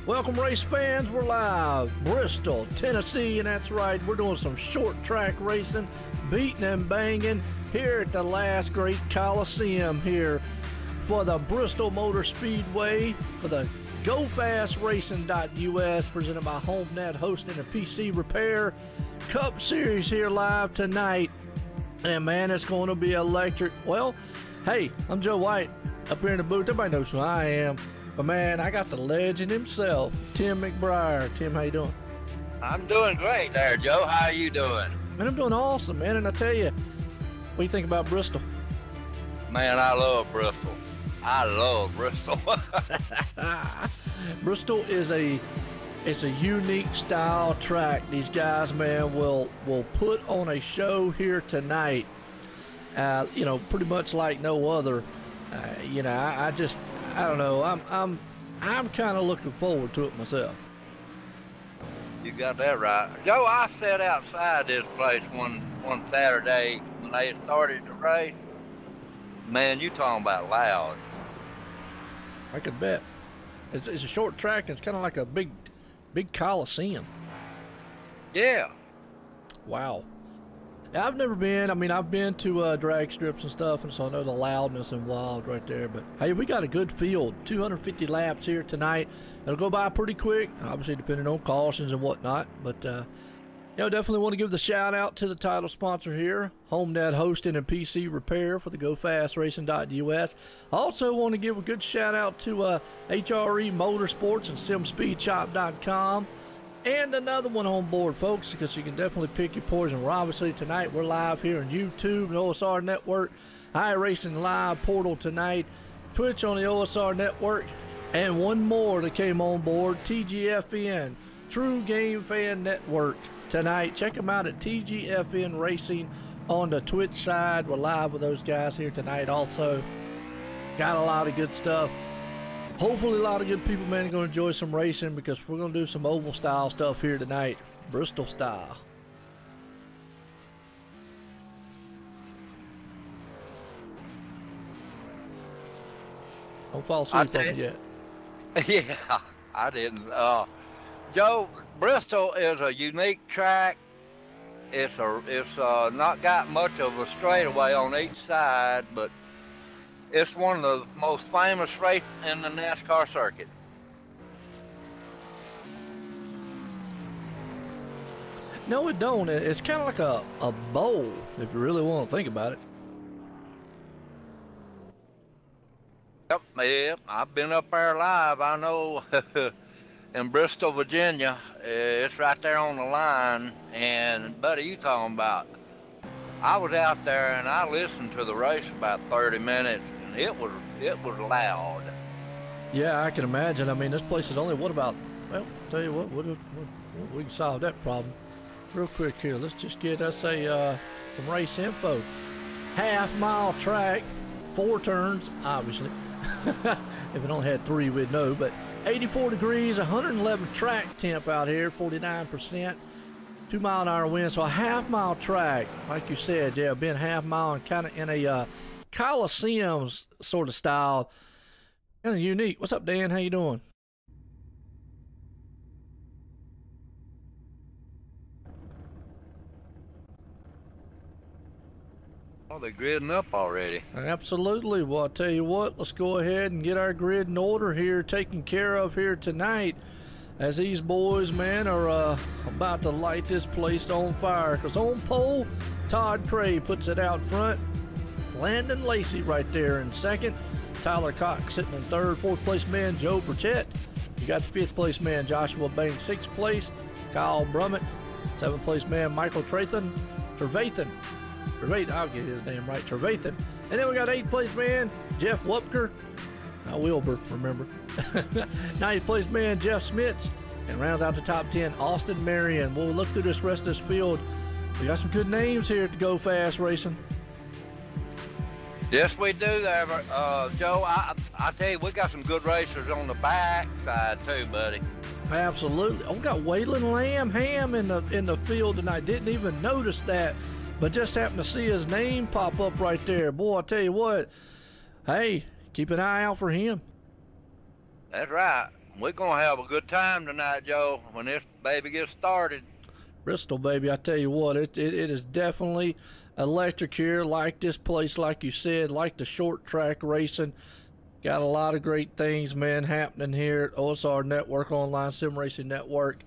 Welcome, race fans. We're live, Bristol, Tennessee, and that's right, we're doing some short track racing, beating and banging here at the last great Coliseum here for the Bristol Motor Speedway for the GoFastRacing.us, presented by Homenet, hosting a PC Repair Cup Series here live tonight. And man, it's going to be electric. Well, hey, I'm Joe White up here in the booth. Everybody knows who I am. But man, I got the legend himself, Tim McBriar. Tim, how you doing? I'm doing great there, Joe. How are you doing? Man, I'm doing awesome, man. And I tell you, what do you think about Bristol? Man, I love Bristol. I love Bristol. Bristol is a unique style track. These guys, man, will put on a show here tonight. You know, pretty much like no other. You know, I don't know. I'm kind of looking forward to it myself. You got that right, Joe. I sat outside this place one Saturday when they started the race. Man, you talking about loud? I could bet. It's a short track. And it's kind of like a big Coliseum. Yeah. Wow. I've never been. I mean, I've been to drag strips and stuff, and so I know the loudness involved right there. But hey, we got a good field. 250 laps here tonight. It'll go by pretty quick, obviously depending on cautions and whatnot. But you know, definitely want to give the shout out to the title sponsor here, Homenet hosting and PC repair for the GoFastRacing.us. Also want to give a good shout out to HRE Motorsports and SimSpeedShop.com. And another one on board, folks, because you can definitely pick your poison. Well, obviously, tonight we're live here on YouTube, the OSR Network, iRacing Live portal tonight, Twitch on the OSR Network, and one more that came on board, TGFN, True Game Fan Network, tonight. Check them out at TGFN Racing on the Twitch side. We're live with those guys here tonight also. Got a lot of good stuff. Hopefully a lot of good people, man, are going to enjoy some racing because we're going to do some oval style stuff here tonight, Bristol style. Don't fall asleep on it yet. Yeah, I didn't. Joe, Bristol is a unique track. It's not got much of a straightaway on each side, but it's one of the most famous races in the NASCAR circuit. No, it don't. It's kind of like a bowl, if you really want to think about it. Yep, I've been up there live. I know in Bristol, Virginia, it's right there on the line. And, buddy, you talking about, I was out there and I listened to the race about 30 minutes. It was loud. Yeah, I can imagine. I mean, this place is only, what about, well, tell you what, we can solve that problem real quick here. Let's just get us some race info. Half-mile track, 4 turns, obviously. If it only had 3, we'd know. But 84 degrees, 111 track temp out here, 49%, 2-mile-an-hour wind. So a half-mile track, like you said, yeah, being half-mile and kind of in a Coliseum sort of style, kind of unique. What's up, Dan? How you doing? Oh, they're gridding up already. Absolutely. Well, I'll tell you what, let's go ahead and get our grid in order here, taken care of here tonight. as these boys, man, are about to light this place on fire. Because on pole, Todd Cray puts it out front. Landon Lacey right there in second. Tyler Cox sitting in third. Fourth place man, Joe Burchett. You got the fifth place man, Joshua Banks. Sixth place, Kyle Brummett. Seventh place man, Michael Trevathan. I'll get his name right, Trevathan. And then we got eighth place man, Jeff Wupker. Not Wilbur, remember. Ninth place man, Jeff Smits. And rounds out the top 10, Austin Marion. We'll look through this rest of this field. We got some good names here to Go Fast Racing. Yes, we do there, Joe. I tell you, we got some good racers on the back side too, buddy. Absolutely. Oh, we got Waylon Lamb in the field tonight. Didn't even notice that, but just happened to see his name pop up right there. Boy, I tell you what. Hey, keep an eye out for him. That's right. We're gonna have a good time tonight, Joe, when this baby gets started. Bristol, baby, I tell you what, it is definitely electric here. Like this place, like you said, like the short track racing. Got a lot of great things, man, happening here at OSR Network, Online Sim Racing Network.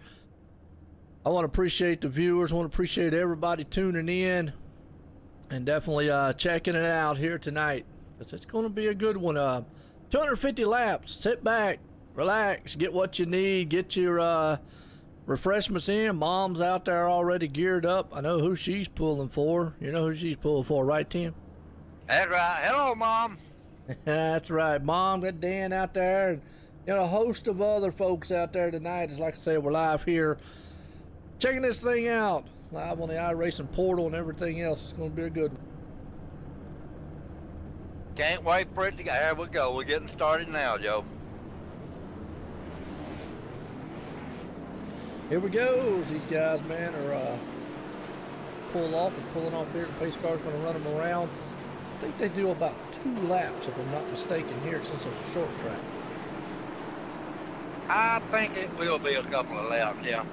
I want to appreciate the viewers. I want to appreciate everybody tuning in and definitely checking it out here tonight. It's going to be a good one. 250 laps. Sit back, relax, get what you need, get your refreshments in. Mom's out there already geared up. I know who she's pulling for. You know who she's pulling for, right, Tim? That's right. Hello, Mom. That's right. Mom, got Dan out there, and a host of other folks out there tonight. As like I said, we're live here, checking this thing out, live on the iRacing portal and everything else. It's going to be a good one. Can't wait for it to go. Here we go. We're getting started now, Joe. Here we go. These guys, man, are pulling off here. The pace car's going to run them around. I think they do about 2 laps, if I'm not mistaken, here since it's a short track. I think it will be a couple of laps, yeah.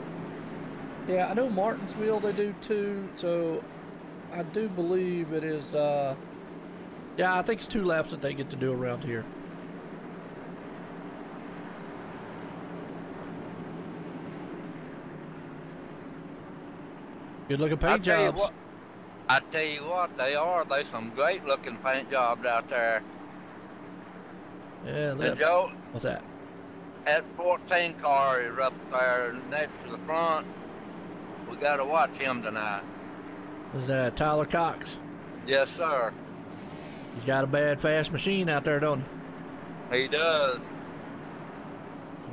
Yeah, I know Martinsville they do 2, so I do believe it is, yeah, I think it's 2 laps that they get to do around here. Good looking paint jobs. I tell you what, they are. There's some great looking paint jobs out there. Yeah, and Joe, what's that? That 14 car is up there next to the front. We got to watch him tonight. Is that Tyler Cox? Yes, sir. He's got a bad fast machine out there, don't he? He does.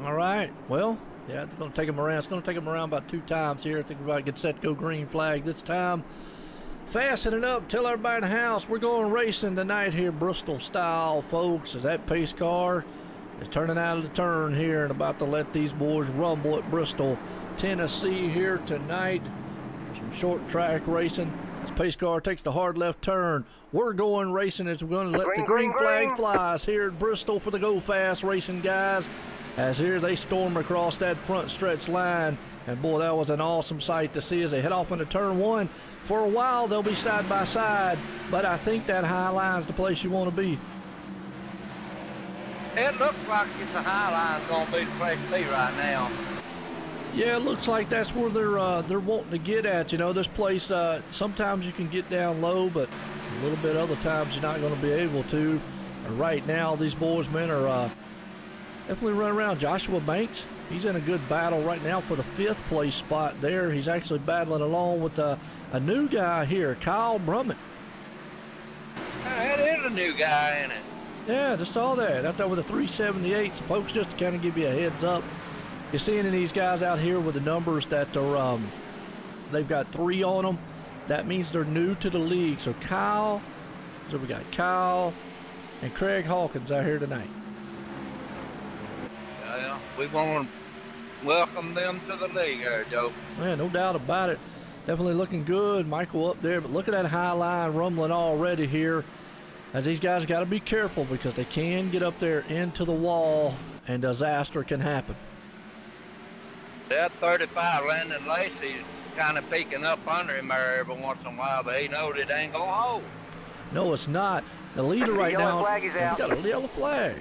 All right. Well, yeah, it's going to take him around. It's going to take him around about 2 times here. I think we're about to get set to go green flag this time. Fasten it up. Tell everybody in the house we're going racing tonight here, Bristol style, folks. As that pace car is turning out of the turn here and about to let these boys rumble at Bristol, Tennessee here tonight. Some short track racing. This pace car takes the hard left turn. We're going racing as we're going to let the green flag flies here at Bristol for the Go Fast Racing guys. As here they storm across that front stretch line. And boy, that was an awesome sight to see as they head off into turn 1. For a while, they'll be side by side, but I think that high line's the place you want to be. It looks like it's a high line going to be the place to be right now. Yeah, it looks like that's where they're wanting to get at. This place, sometimes you can get down low, but a little bit other times you're not going to be able to. And right now, these boys, men, are definitely running around. Joshua Banks, he's in a good battle right now for the 5th place spot there. He's actually battling along with a new guy here, Kyle Brummett. That is a new guy, isn't it? Yeah, just saw that. Out there with a 378. So folks, just to kind of give you a heads up, you're seeing these guys out here with the numbers that are, they've got 3 on them. That means they're new to the league. So Kyle, so we got Kyle and Craig Hawkins out here tonight. Yeah, we want to welcome them to the league here, Joe. Yeah, no doubt about it. Definitely looking good. Michael up there, but look at that high line rumbling already here. As these guys got to be careful because they can get up there into the wall and disaster can happen. That 35 Landon Lacey kind of peeking up under him there every once in a while, but he knows it ain't going to hold. No, it's not. The leader right now, he's got a yellow flag.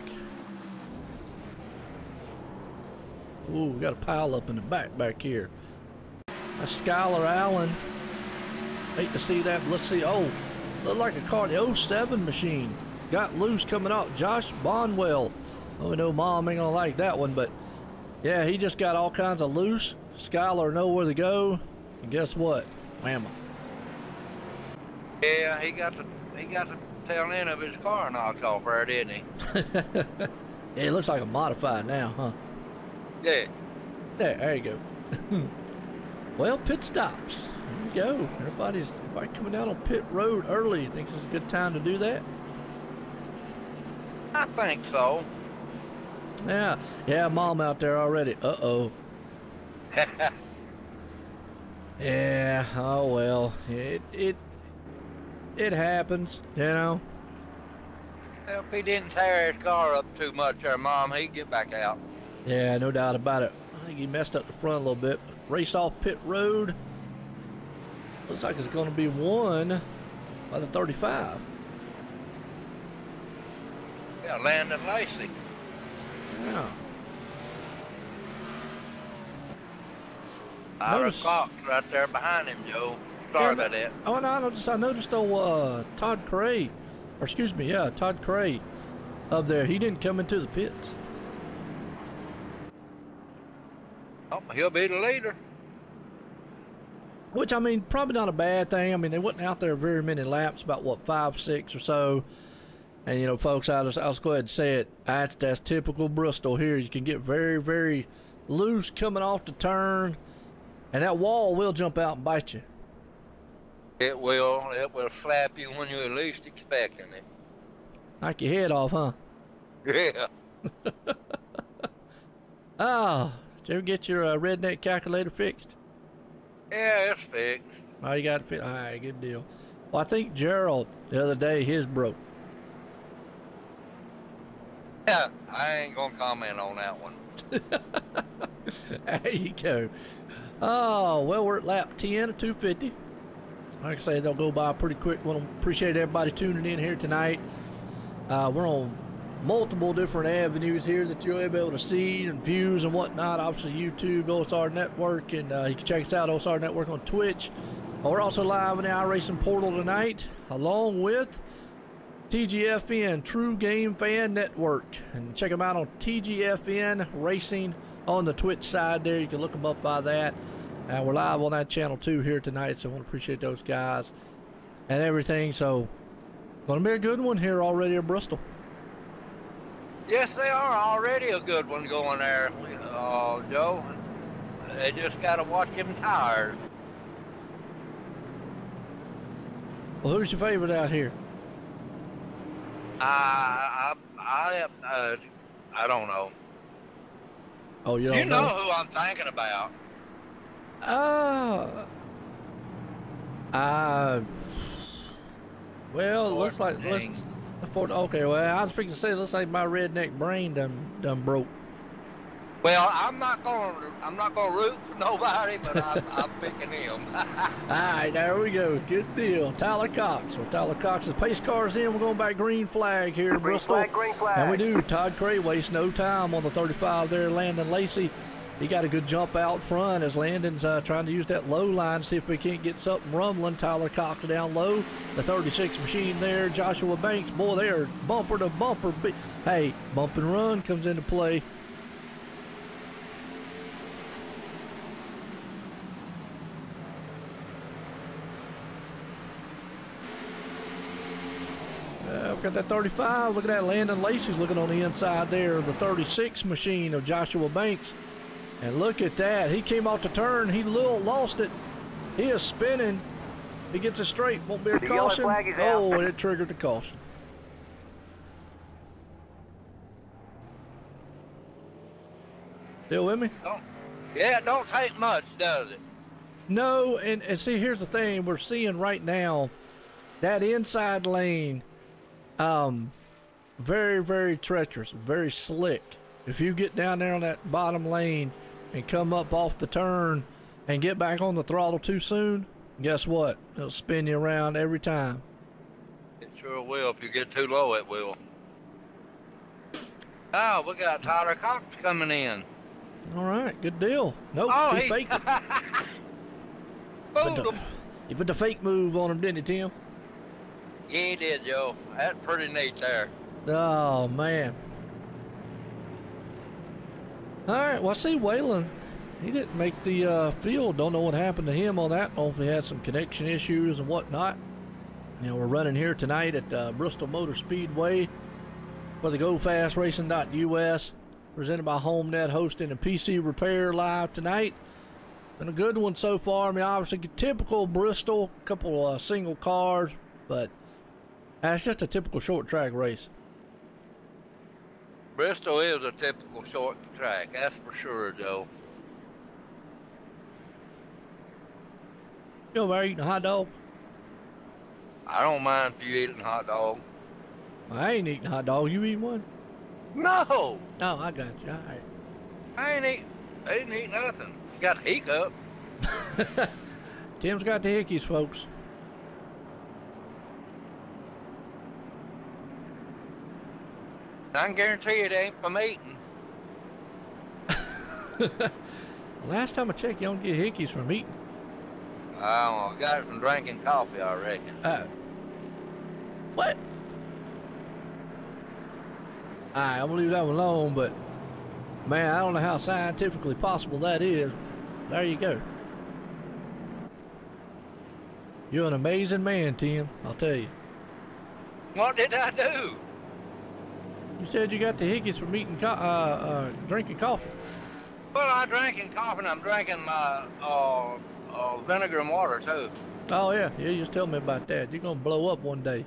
Ooh, we got a pile up in the back here. That's Skylar Allen. Hate to see that, but let's see. Oh, look like a car. The 07 machine got loose coming out. Josh Bonwell. Oh, we know Mom ain't gonna like that one, but yeah, he just got all kinds of loose. Skylar know where to go, and guess what? Whamma. Yeah, he got the tail end of his car knocked off there, didn't he? Yeah, it looks like a modified now, huh? Yeah. There you go. Well, pit stops. There you go. Everybody coming down on pit road early. You think this is a good time to do that? I think so. Yeah, Mom out there already. Uh-oh. Yeah, oh well. It happens, you know. Well, if he didn't tear his car up too much there, Mom, he'd get back out. Yeah, no doubt about it. I think he messed up the front a little bit. Race off pit road. Looks like it's going to be won by the 35. Yeah, Landon Lacey. Yeah. Tyler Cox right there behind him, Joe. Sorry about that. Oh, no, I noticed Todd Cray, or excuse me, yeah, Todd Cray up there. He didn't come into the pits. Oh, he'll be the leader. Which, I mean, probably not a bad thing. I mean, they wasn't out there very many laps, about, what, 5, 6 or so. And, you know, folks, I'll just go ahead and say it. That's typical Bristol here. You can get very, very loose coming off the turn, and that wall will jump out and bite you. It will. It will slap you when you're least expecting it. Knock your head off, huh? Yeah. Oh, did you ever get your redneck calculator fixed? Yeah, it's fixed. Oh, you got it fixed? All right, good deal. Well, I think Gerald, the other day, his broke. Yeah, I ain't gonna comment on that one. There you go. Oh, well, we're at lap 10 of 250. Like I say, they'll go by pretty quick. Want to appreciate everybody tuning in here tonight. We're on multiple different avenues here that you'll be able to see and views and whatnot. Obviously, YouTube, OSR Network, and you can check us out, OSR Network, on Twitch. We're also live in the iRacing portal tonight, along with TGFN, True Game Fan Network. And check them out on TGFN Racing on the Twitch side there. You can look them up by that. And we're live on that channel too here tonight, so I want to appreciate those guys and everything. So, going to be a good one here already at Bristol. Yes, they are already a good one going there. Joe, they just got to watch them tires. Well, who's your favorite out here? I don't know. Oh, you don't You know who I'm thinking about. Well, it looks like okay. Well, I was fixing to say, it looks like my redneck brain done broke. Well, I'm not gonna root for nobody, but I'm picking him. All right, there we go. Good deal. Tyler Cox. Well, Tyler Cox's pace car's in. We're going back green flag here at Bristol. Green flag. And we do. Todd Cray wastes no time on the 35 there. Landon Lacey, he got a good jump out front as Landon's trying to use that low line, see if we can't get something rumbling. Tyler Cox down low. The 36 machine there. Joshua Banks, boy, they are bumper to bumper. Hey, bump and run comes into play. We've got that 35. Look at that. Landon Lacey's looking on the inside there. The 36 machine of Joshua Banks. And look at that. He came off the turn. He lost it. He is spinning. He gets it straight. Won't be a caution. Oh, and it triggered the caution. Still with me? Yeah, it don't take much, does it? No, and see, here's the thing. We're seeing right now that inside lane, very, very treacherous, very slick. If you get down there on that bottom lane and come up off the turn and get back on the throttle too soon, guess what? It'll spin you around every time. It sure will. If you get too low, it will. Oh, we got Tyler Cox coming in. All right, good deal. Nope, Oh, he faked it. Fooled him. He put the fake move on him, didn't he, Tim? Yeah, he did, Joe. That's pretty neat there. Oh, man. All right, well, I see Waylon. He didn't make the field. Don't know what happened to him on that. Know if he had some connection issues and whatnot. You know, we're running here tonight at Bristol Motor Speedway for the GoFastRacing.us, presented by Homenet, hosting a PC Repair live tonight. Been a good one so far. I mean, obviously, typical Bristol, couple single cars, but it's just a typical short track race. Bristol is a typical short track, that's for sure, Joe. You over there eating a hot dog? I don't mind if you eating a hot dog. I ain't eating a hot dog. You eating one? No! Oh, I got you. All right. I didn't eat nothing. Got a hiccup. Tim's got the hickeys, folks. I can guarantee it ain't from eating. Last time I checked, you don't get hickeys from eating. I got it from drinking coffee, I reckon. What? Alright, I'm gonna leave that one alone, but man, I don't know how scientifically possible that is. There you go. You're an amazing man, Tim, I'll tell you. What did I do? You said you got the hickeys from eating drinking coffee. Well, I'm drinking coffee and I'm drinking my vinegar and water too. Oh yeah, you just tell me about that. You're gonna blow up one day.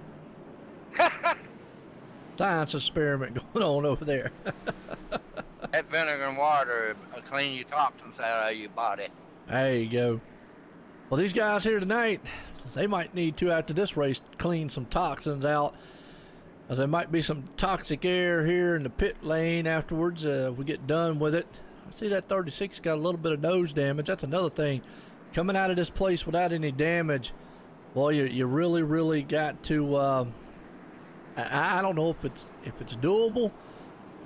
Science experiment going on over there. That vinegar and water will clean your toxins out of your body. There you go. Well, these guys here tonight, they might need to, after this race, clean some toxins out, as there might be some toxic air here in the pit lane afterwards if we get done with it. I see that 36 got a little bit of nose damage. That's another thing. Coming out of this place without any damage, well, you really got to. I don't know if it's doable.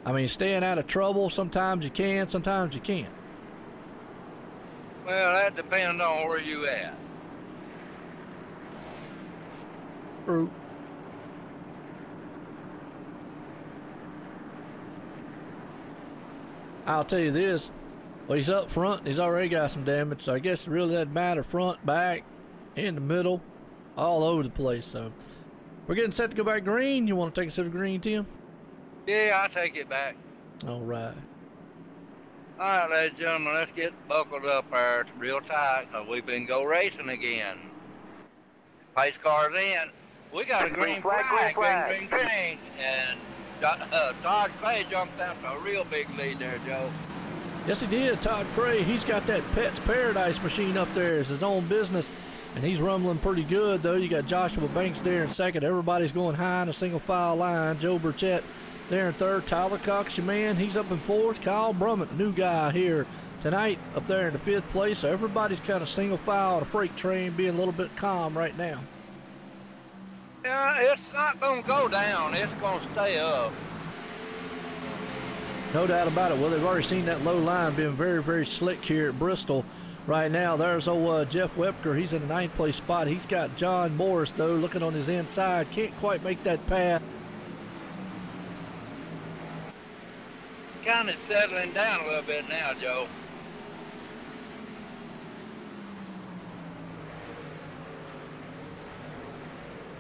I mean, staying out of trouble. Sometimes you can, sometimes you can't. Well, that depends on where you at. True. I'll tell you this. Well, he's up front. He's already got some damage, so I guess it really doesn't matter. Front, back, in the middle, all over the place. So we're getting set to go back green. You want to take us to the green, Tim? Yeah, I'll take it back. All right. All right, ladies and gentlemen, let's get buckled up there. It's real tight because we've been go racing again. Pace cars in. We got a green flag. Green. And Todd Clay jumped out to a real big lead there, Joe. Yes, he did. Todd Cray, he's got that Pet's Paradise machine up there. It's his own business, and he's rumbling pretty good, though. You got Joshua Banks there in second. Everybody's going high in a single file line. Joe Burchett there in third. Tyler Cox, your man, he's up in fourth. Kyle Brummett, new guy here tonight, up there in the fifth place. So everybody's kind of single file on a freight train, being a little bit calm right now. Yeah, it's not going to go down. It's going to stay up. No doubt about it. Well, they've already seen that low line being very slick here at Bristol right now. There's old Jeff Wepker. He's in the ninth place spot. He's got John Morris, though, looking on his inside. Can't quite make that pass. Kind of settling down a little bit now, Joe.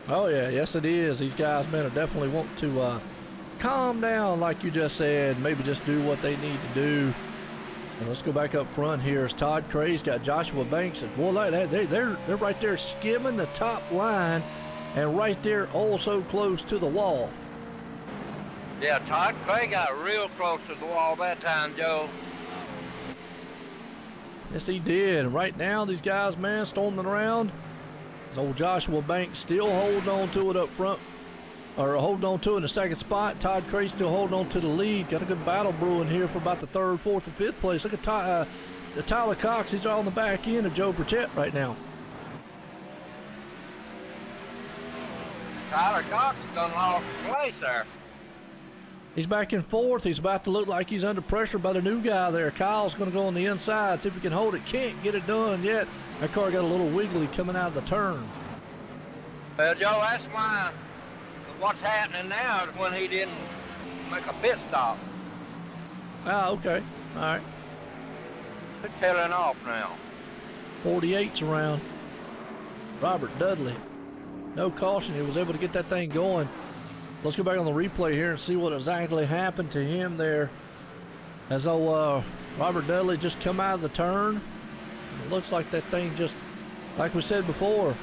Oh, yeah. Yes, it is. These guys, man, are definitely wanting to calm down, like you just said. Maybe just do what they need to do. And let's go back up front here. As Todd Cray's got Joshua Banks. And boy, like that, they're right there skimming the top line and right there also close to the wall. Yeah, Todd Cray got real close to the wall that time, Joe. Yes, he did. And right now, these guys, man, storming around. As old Joshua Banks still holding on to it up front, or holding on to it in the second spot. Todd Cray still holding on to the lead. Got a good battle brewing here for about the third, fourth, and fifth place. Look at Tyler Cox. He's on the back end of Joe Burchett right now. Tyler Cox done lost place there. He's back and forth. He's about to look like he's under pressure by the new guy there. Kyle's going to go on the inside, see if he can hold it. Can't get it done yet. That car got a little wiggly coming out of the turn. Well, Joe, that's why what's happening now is when he didn't make a pit stop. Ah, okay. All right. They're tailing off now. 48's around. Robert Dudley. No caution. He was able to get that thing going. Let's go back on the replay here and see what exactly happened to him there. As though Robert Dudley just come out of the turn. It looks like that thing just, like we said before,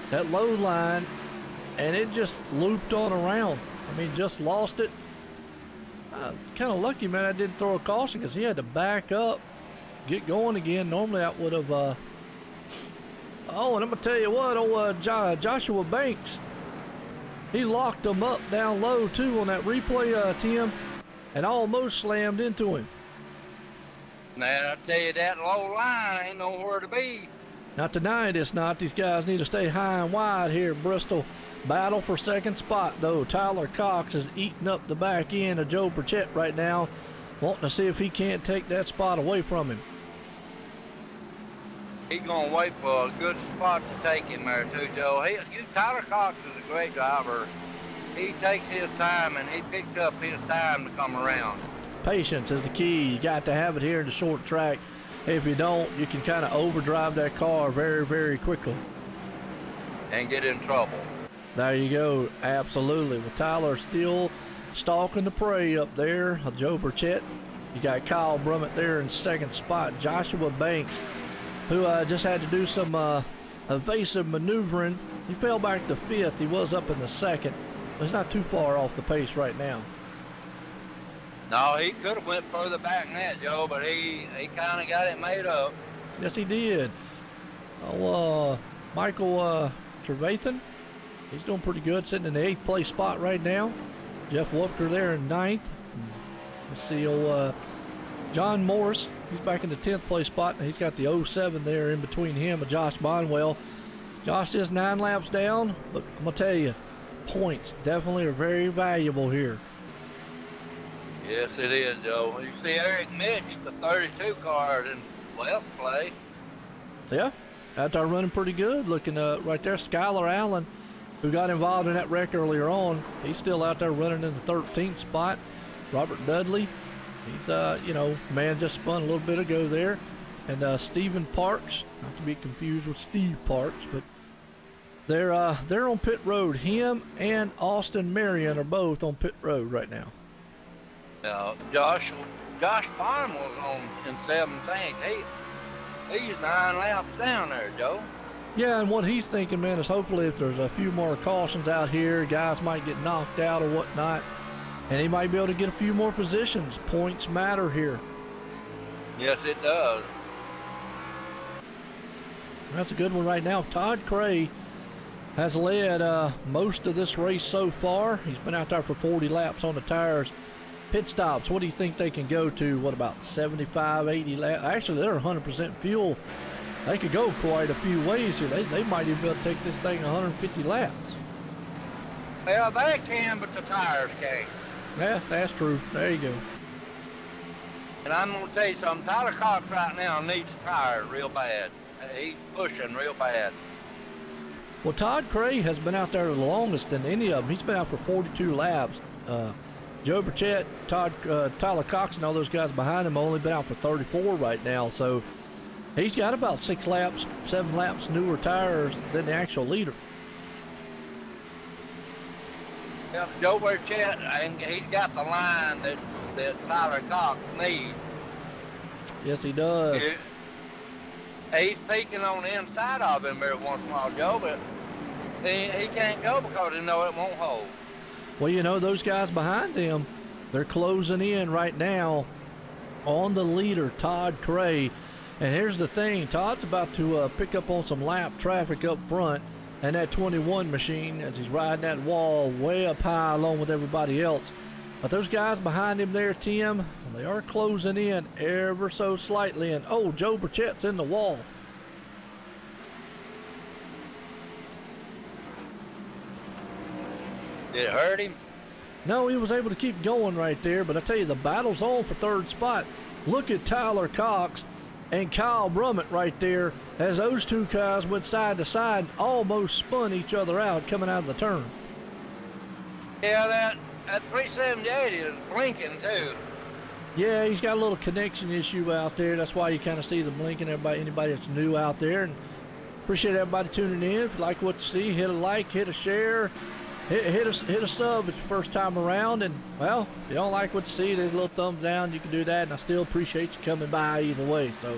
that low line, and it just looped on around. I mean, just lost it. Kind of lucky, man, I didn't throw a caution because he had to back up, get going again. Normally I would have, oh, and I'm going to tell you what, Joshua Banks, he locked him up down low too on that replay, Tim, and almost slammed into him. Man, I tell you, that low line ain't nowhere to be. Not tonight, it's not. These guys need to stay high and wide here at Bristol. Battle for second spot, though. Tyler Cox is eating up the back end of Joe Burchett right now, wanting to see if he can't take that spot away from him. He's going to wait for a good spot to take him there, too, Joe. Tyler Cox is a great driver. He takes his time, and he picks up his time to come around. Patience is the key. You got to have it here in the short track. If you don't, you can kind of overdrive that car very, very quickly. And get in trouble. There you go. Absolutely. Well, Tyler still stalking the prey up there. Joe Burchett. You got Kyle Brummett there in second spot. Joshua Banks, who just had to do some evasive maneuvering. He fell back to fifth. He was up in the second. But he's not too far off the pace right now. No, he could have went further back than that, Joe, but he kind of got it made up. Yes, he did. Oh, Michael Trevathan, he's doing pretty good, sitting in the 8th place spot right now. Jeff Wupker there in 9th. Let's see, John Morris, he's back in the 10th place spot, and he's got the 07 there in between him and Josh Bonwell. Josh is 9 laps down, but I'm going to tell you, points definitely are very valuable here. Yes, it is, Joe. You see Eric Mitch, the 32 car in 12th place. Yeah, out there running pretty good. Looking right there, Skylar Allen, who got involved in that wreck earlier on. He's still out there running in the 13th spot. Robert Dudley, he's, man just spun a little bit ago there. And Stephen Parks, not to be confused with Steve Parks, but they're on pit road. Him and Austin Marion are both on pit road right now. Josh Bond was on in 17th. He's 9 laps down there, Joe. Yeah, and what he's thinking, man, is hopefully if there's a few more cautions out here, guys might get knocked out or whatnot, and he might be able to get a few more positions. Points matter here. Yes, it does. That's a good one right now. Todd Cray has led most of this race so far. He's been out there for 40 laps on the tires. Pit stops, what do you think they can go to? What, about 75, 80 laps? Actually, they're 100% fuel. They could go quite a few ways here. They might even be able to take this thing 150 laps. Well, they can, but the tires can't. Yeah, that's true. There you go. And I'm going to tell you something. Tyler Cox right now needs tires real bad. He's pushing real bad. Well, Todd Cray has been out there the longest than any of them. He's been out for 42 laps. Joe Burchett, Tyler Cox, and all those guys behind him only been out for 34 right now. So he's got about 6 laps, 7 laps newer tires than the actual leader. Yeah, Joe Burchett, and he's got the line that Tyler Cox needs. Yes, he does. He's peeking on the inside of him every once in a while, Joe, but he can't go because he knows it won't hold. Well, you know, those guys behind him, they're closing in right now on the leader, Todd Cray. And here's the thing, Todd's about to pick up on some lap traffic up front, and that 21 machine, as he's riding that wall way up high along with everybody else. But those guys behind him there, Tim, they are closing in ever so slightly. And, oh, Joe Burchett's in the wall. Did it hurt him? No, he was able to keep going right there, but I tell you, the battle's on for third spot. Look at Tyler Cox and Kyle Brummett right there as those two guys went side to side, almost spun each other out coming out of the turn. Yeah, that 378 is blinking too. Yeah, he's got a little connection issue out there. That's why you kind of see the blinking. Anybody that's new out there, and appreciate everybody tuning in. If you like what you see, hit a like, hit a share, hit a sub. It's your first time around, and well, if you don't like what you see, there's a little thumbs down. You can do that, and I still appreciate you coming by either way. So,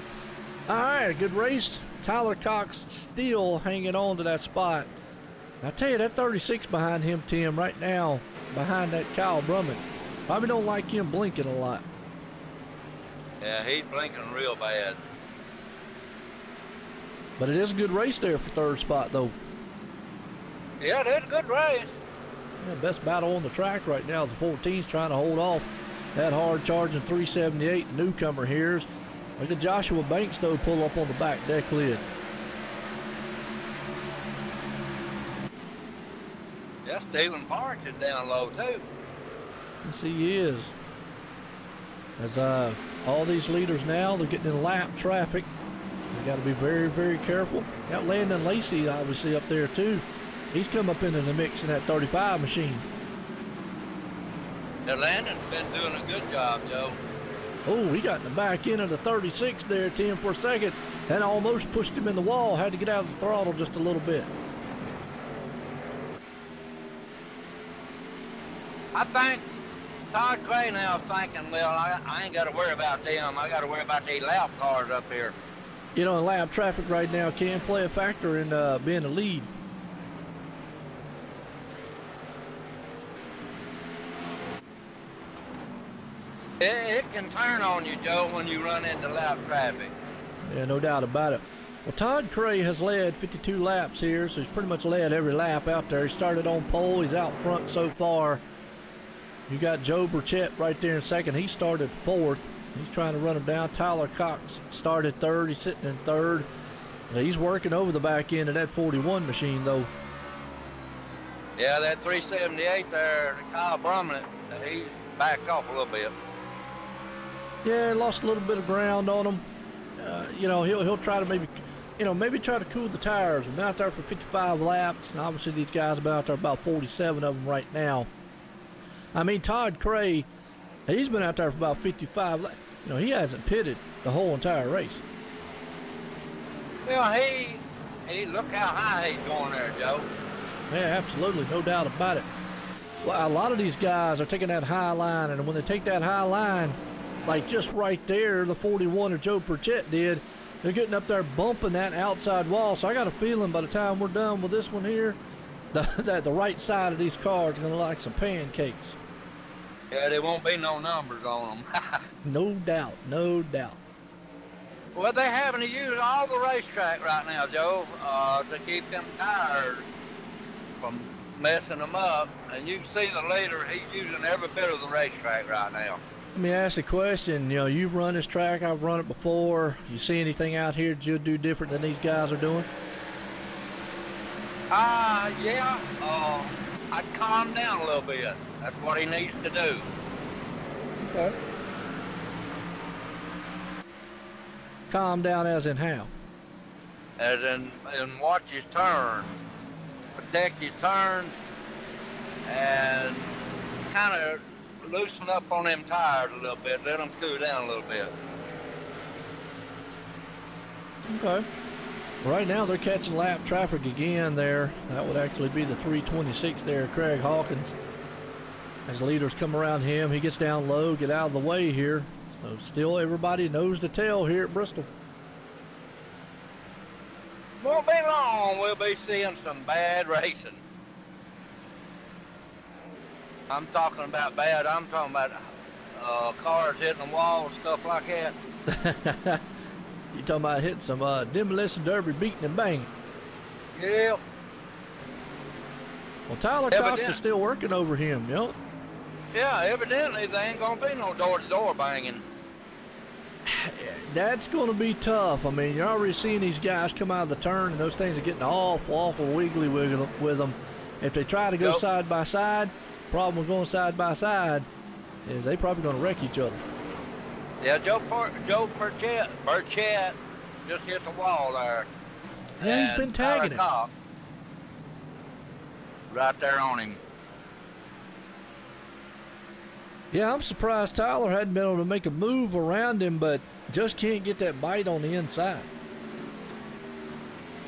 all right, good race. Tyler Cox still hanging on to that spot. I tell you, that 36 behind him, Tim, right now, behind that Kyle Brummett, probably don't like him blinking a lot. Yeah, he's blinking real bad. But it is a good race there for third spot, though. Yeah, it is a good race. Yeah, best battle on the track right now is the 14's trying to hold off that hard charging 378 newcomer here. Look at Joshua Banks, though, pull up on the back deck lid. Yeah, Stephen Parks is down low, too. Yes, he is. As all these leaders now, they're getting in lap traffic. You got to be very, very careful. Got Landon Lacey obviously up there too. He's come up into the mix in that 35 machine. Now Landon's been doing a good job, Joe. Oh, he got in the back end of the 36 there, Tim, for a second, and almost pushed him in the wall. Had to get out of the throttle just a little bit. I think Todd Cray now is thinking, well, I ain't got to worry about them. I got to worry about these lap cars up here. You know, lap traffic right now can play a factor in being a lead. It can turn on you, Joe, when you run into lap traffic. Yeah, no doubt about it. Well, Todd Cray has led 52 laps here, so he's pretty much led every lap out there. He started on pole. He's out front so far. You got Joe Burchett right there in second. He started fourth. He's trying to run him down. Tyler Cox started third. He's sitting in third. He's working over the back end of that 41 machine, though. Yeah, that 378 there, Kyle Brummett, he backed off a little bit. Yeah, lost a little bit of ground on him. You know, he'll try to maybe try to cool the tires. We've been out there for 55 laps, and obviously these guys have been out there about 47 of them right now. I mean, Todd Cray, he's been out there for about 55 laps. You know, he hasn't pitted the whole entire race. Well, he look how high he's going there, Joe. Yeah, absolutely, no doubt about it. Well, a lot of these guys are taking that high line, and when they take that high line, like just right there, the 41 or Joe Burchett did, they're getting up there bumping that outside wall. So I got a feeling by the time we're done with this one here, the right side of these cars are going to look like some pancakes. Yeah, there won't be no numbers on them. No doubt, no doubt. Well, they're having to use all the racetrack right now, Joe, to keep them tires from messing them up. And you can see the leader, he's using every bit of the racetrack right now. Let me ask you a question. You know, you've run this track, I've run it before. You see anything out here that you'll do different than these guys are doing? Yeah. I'd calm down a little bit. That's what he needs to do. Okay. Calm down as in how? As in watch his turn. Protect his turns and kind of loosen up on them tires a little bit. Let them cool down a little bit. Okay. Right now they're catching lap traffic again there. That would actually be the 326 there, Craig Hawkins. As leaders come around him, he gets down low, get out of the way here. So still everybody knows the tail here at Bristol. Won't be long, we'll be seeing some bad racing. I'm talking about bad, I'm talking about cars hitting the wall and stuff like that. You talking about hitting some demolition derby, beating and banging? Yep. Well, Tyler Cox is still working over him, you know? Yeah, evidently there ain't gonna be no door-to-door banging. That's going to be tough. I mean, you're already seeing these guys come out of the turn, and those things are getting awful wiggly with them. If they try to go side by side, problem with going side by side is they probably going to wreck each other. Yeah, Joe Burchett just hit the wall there. Yeah, he's been tagging it. Right there on him. Yeah, I'm surprised Tyler hadn't been able to make a move around him, but just can't get that bite on the inside.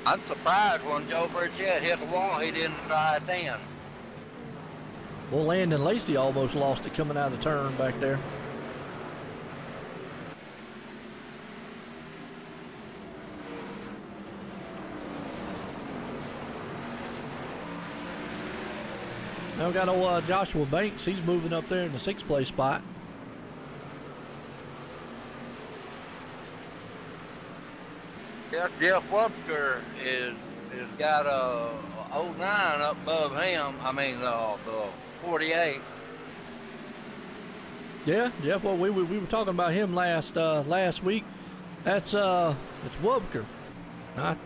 I'm surprised when Joe Burchett hit the wall, he didn't try it then. Well, Landon Lacey almost lost it coming out of the turn back there. Now we got old Joshua Banks. He's moving up there in the 6th place spot. Yeah, Jeff Webster is got a 09 up above him. I mean the 48. Yeah, Jeff. Well, we were talking about him last week. That's it's Webster, not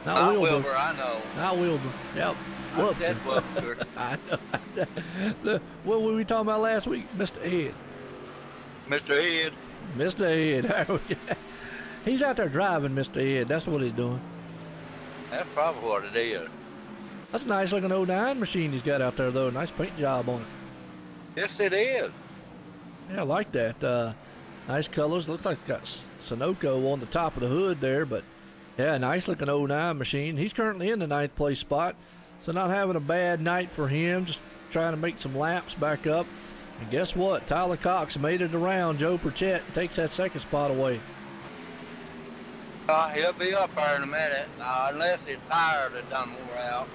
Wilbur. I know. Not Wilbur. Yep. I said Webster. I know. What were we talking about last week? Mr. Ed. Mr. Ed. Mr. Ed. He's out there driving, Mr. Ed. That's what he's doing. That's probably what it is. That's a nice looking 09 machine he's got out there, though. Nice paint job on it. Yes, it is. Yeah, I like that. Nice colors. Looks like it's got Sunoco on the top of the hood there, but yeah, nice looking 09 machine. He's currently in the 9th place spot, so not having a bad night for him. Just trying to make some laps back up. And guess what? Tyler Cox made it around. Joe Burchett takes that 2nd spot away. He'll be up there in a minute, unless his tires have done more out.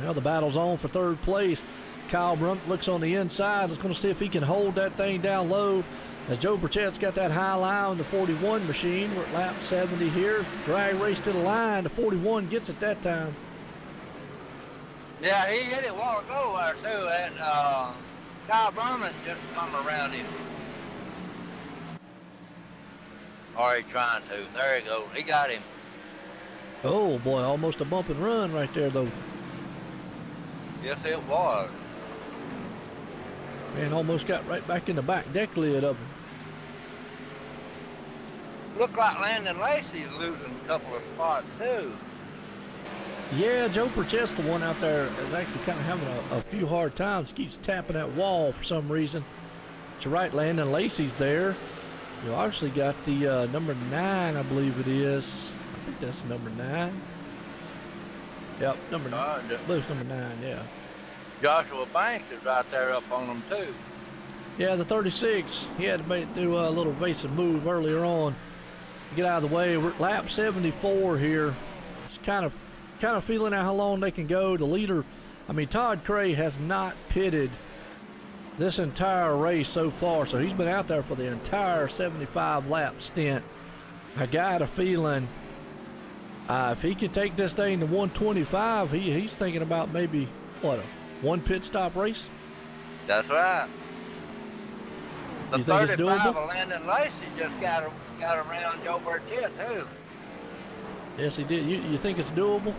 Well, the battle's on for 3rd place. Kyle Brunt looks on the inside. Is going to see if he can hold that thing down low. As Joe Burchett's got that high line on the 41 machine. We're at lap 70 here. Drag race to the line. The 41 gets it that time. Yeah, he hit it a while ago there too. And Kyle Brunt just come around him. Or he trying to. There he goes. He got him. Oh boy, almost a bump and run right there though. Yes, it was. Man, almost got right back in the back deck lid of him. Look like Landon Lacey's losing a couple of spots too. Yeah, Joe Burchett's the one out there is actually kind of having a few hard times. Keeps tapping that wall for some reason. But you're right, Landon Lacey's there. You obviously got the number 9, I believe it is. I think that's number 9. Yep, number 9. I believe it's number 9, yeah. Joshua Banks is right there up on them too. Yeah, the 36. He had to do a little evasive move earlier on to get out of the way. We're at lap 74 here. Just kind of feeling out how long they can go. The leader, Todd Cray has not pitted this entire race so far, so he's been out there for the entire 75 lap stint. I got a feeling if he could take this thing to 125, he's thinking about maybe a 1 pit stop race. That's right. The you think it's 35 doable? of Landon Lacey just got around Joe Burchett too. Yes, he did. You think it's doable?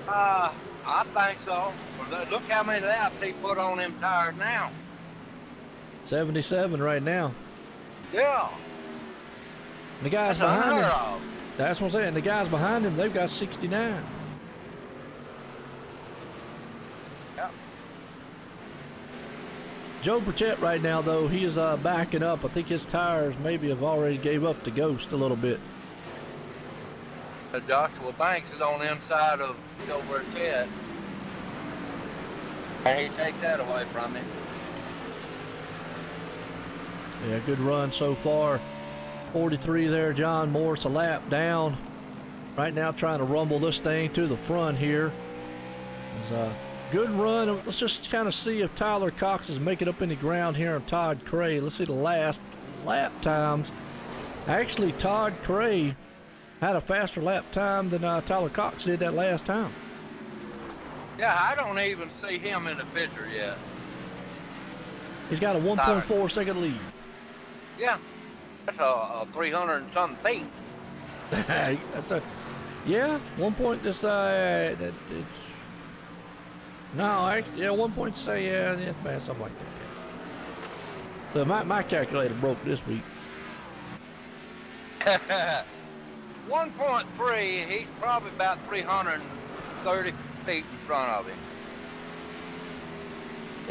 I think so. Look how many laps he put on them tires now. 77 right now. Yeah. The guys behind him. That's what I'm saying. The guys behind him, they've got 69. Yeah. Joe Burchett right now, though, he is backing up. I think his tires maybe have already gave up the ghost a little bit. Joshua Banks is on the inside of Joe Burchett. And he takes that away from him. Yeah, good run so far. 43 there, John Morse, a lap down. Right now trying to rumble this thing to the front here. It's a good run. Let's just kind of see if Tyler Cox is making up any ground here on Todd Cray. Let's see the last lap times. Actually, Todd Cray had a faster lap time than Tyler Cox did that last time. Yeah, I don't even see him in the picture yet. He's got a 1.4 second lead. Yeah, that's a 300 and something feet. That's a, yeah, 1 point. This it's No, actually, yeah, 1 point say, yeah, man, something like that. Yeah. So my calculator broke this week. 1.3, he's probably about 330 feet in front of him.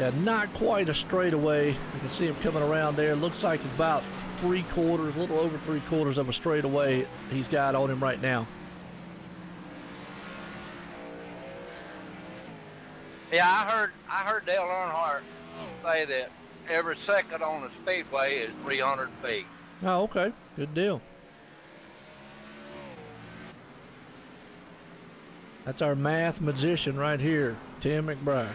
Yeah, not quite a straightaway. You can see him coming around there. Looks like it's about 3/4, a little over 3/4 of a straightaway he's got on him right now. Yeah, I heard Dale Earnhardt say that every second on the speedway is 300 feet. Oh, okay. Good deal. That's our math magician right here, Tim McBride.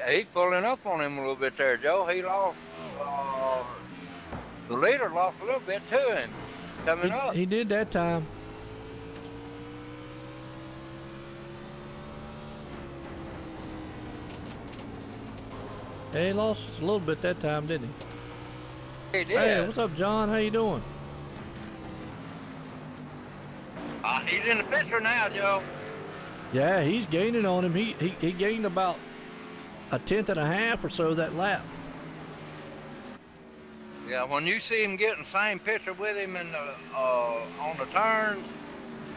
He's pulling up on him a little bit there, Joe. He lost, the leader lost a little bit to him coming up. He did that time. Yeah, he lost just a little bit that time, didn't he? He did. Hey, what's up, John? How you doing? He's in the picture now, Joe. Yeah, he's gaining on him. He gained about 1/10.5 or so that lap. Yeah, when you see him getting the same picture with him in the on the turns,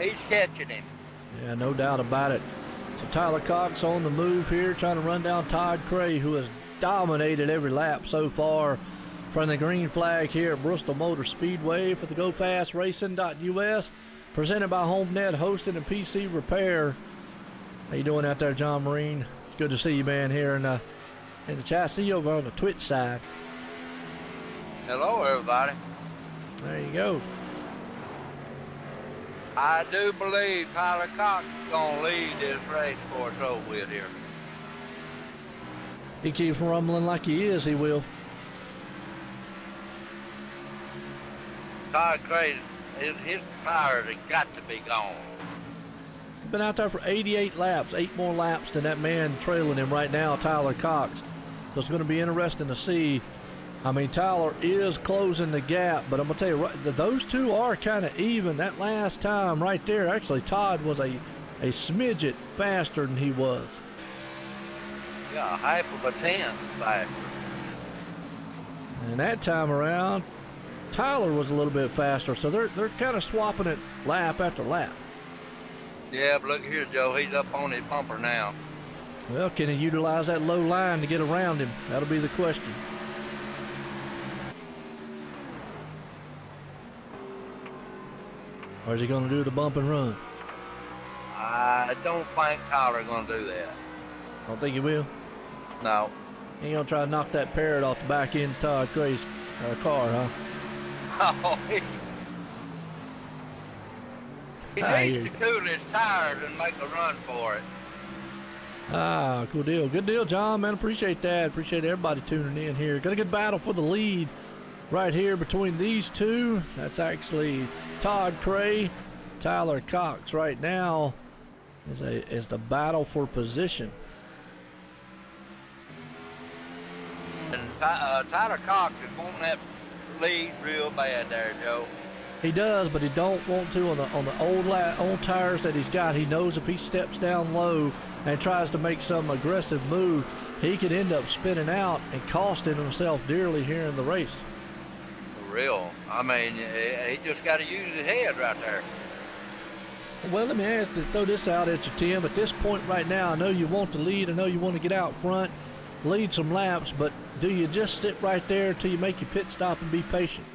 he's catching him. Yeah, no doubt about it. So Tyler Cox on the move here, trying to run down Todd Cray, who has dominated every lap so far from the green flag here at Bristol Motor Speedway for the GoFastRacing.us, presented by Homenet Hosting and PC Repair. How you doing out there, John Marine? It's good to see you, man, here in the chat. See you over on the Twitch side. Hello, everybody. There you go. I do believe Tyler Cox is going to lead this race for us over with here. He keeps rumbling like he is, he will. Todd Cray, his tires have got to be gone. He's been out there for 88 laps, 8 more laps than that man trailing him right now, Tyler Cox. So it's going to be interesting to see. I mean, Tyler is closing the gap, but I'm going to tell you, those two are kind of even. That last time right there, actually, Todd was a smidget faster than he was. Yeah, a half of a 10 faster. And that time around, Tyler was a little bit faster, so they're kind of swapping it lap after lap. Yeah, but look here, Joe. He's up on his bumper now. Well, can he utilize that low line to get around him? That'll be the question. Or is he going to do the bump and run? I don't think Tyler's going to do that. Don't think he will? No. He ain't going to try to knock that parrot off the back end of Todd Cray's car, huh? Oh, he needs to cool his tires and make a run for it. Ah, cool deal. Good deal, John, man. Appreciate that. Appreciate everybody tuning in here. Got a good battle for the lead right here between these two. That's actually Todd Cray, Tyler Cox right now is the battle for position. And Tyler Cox is wanting that lead real bad there, Joe. He does, but he don't want to on the old tires that he's got. He knows if he steps down low and tries to make some aggressive move, he could end up spinning out and costing himself dearly here in the race. For real. I mean, he just got to use his head right there. Well, let me throw this out at you, Tim. At this point right now, I know you want to lead. I know you want to get out front, lead some laps, but do you just sit right there until you make your pit stop and be patient?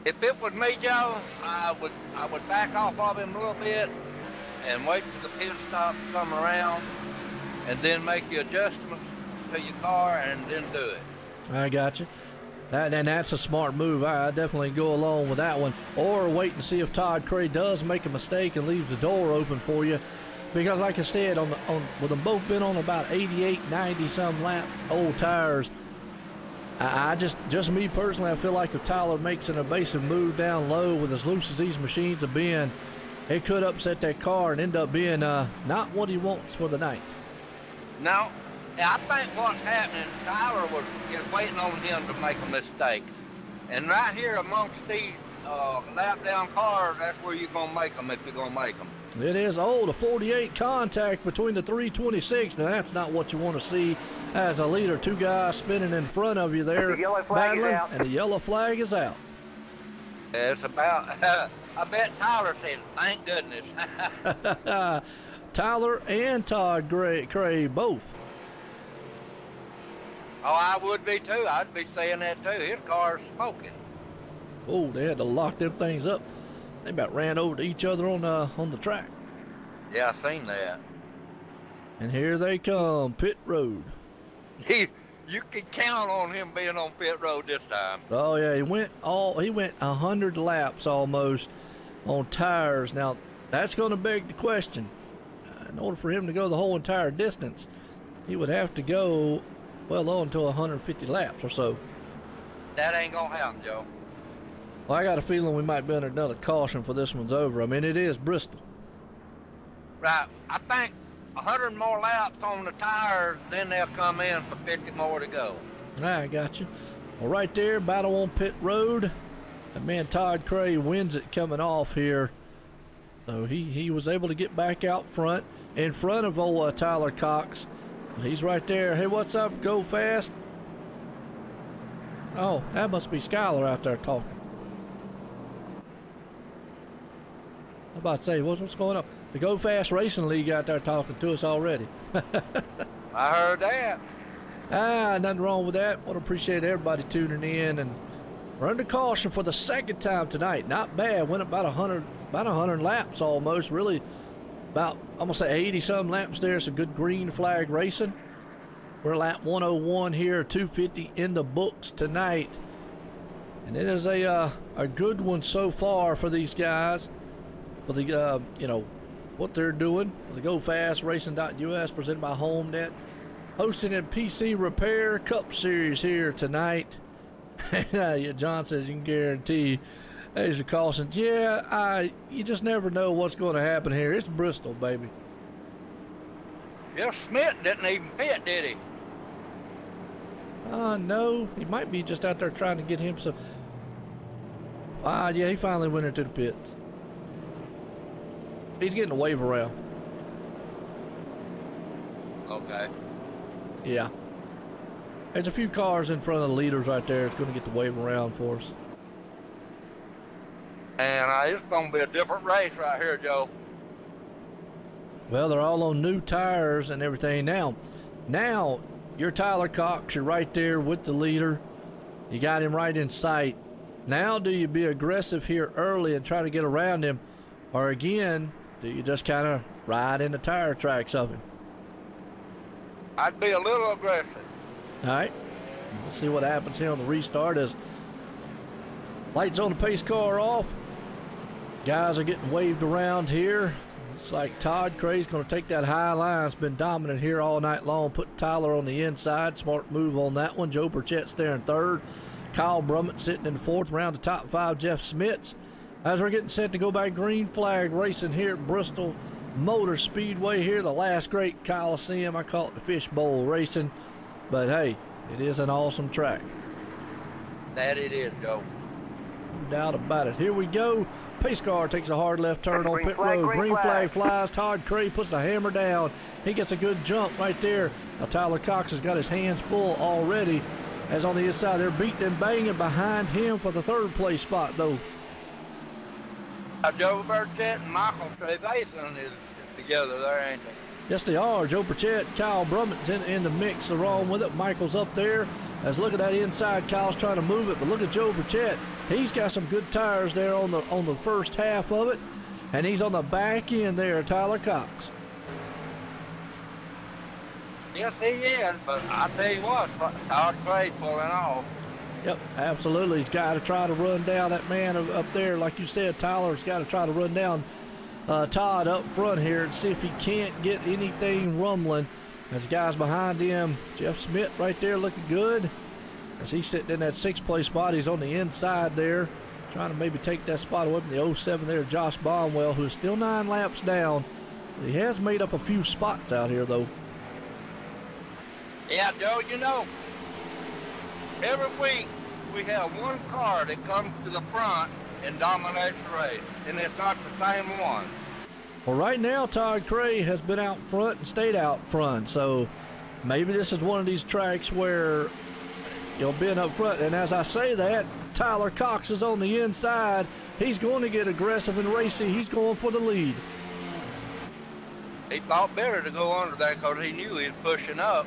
If it was me, Joe, I would back off of him a little bit and wait for the pit stop to come around and then make your adjustments to your car and then do it. I got you. And that's a smart move. I definitely go along with that one. Or wait and see if Todd Cray does make a mistake and leaves the door open for you. Because like I said, with them both been on about 88, 90 some lap old tires, I just me personally, I feel like if Tyler makes an evasive move down low with as loose as these machines have been, it could upset that car and end up being not what he wants for the night. No, I think what's happening, Tyler was just waiting on him to make a mistake. And right here amongst these lap down cars, that's where you're going to make them if you're going to make them. It is old, a 48 contact between the 326. Now that's not what you want to see as a leader. Two guys spinning in front of you there, battling, and the yellow flag is out. It's about, I bet Tyler said, thank goodness. Tyler and Todd Cray both. Oh, I would be too. I'd be saying that too. His car's smoking. Oh, they had to lock them things up. They about ran over to each other on the track. Yeah, I seen that. And here they come, pit road. You can count on him being on pit road this time. Oh yeah, he went 100 laps almost on tires. Now that's going to beg the question. In order for him to go the whole entire distance, he would have to go well on to 150 laps or so. That ain't gonna happen, Joe. Well, I got a feeling we might be under another caution for this one's over. I mean, it is Bristol. Right. I think 100 more laps on the tires, then they'll come in for 50 more to go. I got you. Well, right there, battle on pit road. That man Todd Cray wins it coming off here. So he was able to get back out front, in front of old Tyler Cox. But he's right there. Hey, what's up? Go fast. Oh, that must be Skylar out there talking. I'm about to say, what's going on? The Go Fast Racing League out there talking to us already. I heard that. Nothing wrong with that. Want to appreciate everybody tuning in, and we're under caution for the second time tonight. Not bad. Went about 100 laps almost. Really, about I'm gonna say 80 some laps there. It's a good green flag racing. We're lap 101 here, 250 in the books tonight, and it is a good one so far for these guys. For the what they're doing for the Go Fast Racing.us, presented by Homenet, hosting in PC Repair Cup Series here tonight. John says you can guarantee there's a caution. Yeah, you just never know what's going to happen here. It's Bristol, baby. Yeah, Smith didn't even pit, did he? No, he might be just out there trying to get him some. Yeah, he finally went into the pits. He's getting a wave around. Okay. Yeah. There's a few cars in front of the leaders right there. It's going to get the wave around for us. And it's going to be a different race right here, Joe. Well, they're all on new tires and everything. Now, you're Tyler Cox. You're right there with the leader. You got him right in sight. Now, do you be aggressive here early and try to get around him? Or again, do you just kind of ride in the tire tracks of him? I'd be a little aggressive. All right. We'll see what happens here on the restart as lights on the pace car off. Guys are getting waved around here. Looks like Todd Cray's going to take that high line. It's been dominant here all night long. Put Tyler on the inside. Smart move on that one. Joe Burchett's there in third. Kyle Brummett sitting in fourth. Around the top five, Jeff Smits. As we're getting set to go back green flag racing here at Bristol Motor Speedway here, the last great Coliseum. I call it the Fishbowl Racing, but hey, it is an awesome track. That it is, Joe. No doubt about it. Here we go. Pace car takes a hard left turn on pit road. Green flag flies. Todd Cray puts the hammer down. He gets a good jump right there. Now Tyler Cox has got his hands full already. As on the inside, they're beating and banging behind him for the third place spot, though. Joe Burchett and Michael Trevason is together there, ain't they? Yes, they are. Joe Burchett, Kyle Brummett's in the mix along with it. Michael's up there. As look at that inside, Kyle's trying to move it, but look at Joe Burchett. He's got some good tires there on the first half of it, and he's on the back end there, Tyler Cox. Yes, he is, but I tell you what, Todd Cray pulling off. Yep, absolutely. He's got to try to run down that man up there. Like you said, Tyler's got to try to run down Todd up front here and see if he can't get anything rumbling. As the guys behind him, Jeff Smith right there looking good. As he's sitting in that sixth place spot, he's on the inside there, trying to maybe take that spot away from the 07 there, Josh Bonwell, who's still 9 laps down. He has made up a few spots out here, though. Yeah, Joe, you know, every week we have one car that comes to the front and dominates the race, and it's not the same one. Well, right now, Todd Cray has been out front and stayed out front. So maybe this is one of these tracks where he'll be up front. And as I say that, Tyler Cox is on the inside. He's going to get aggressive and racy. He's going for the lead. He thought better to go under that because he knew he was pushing up.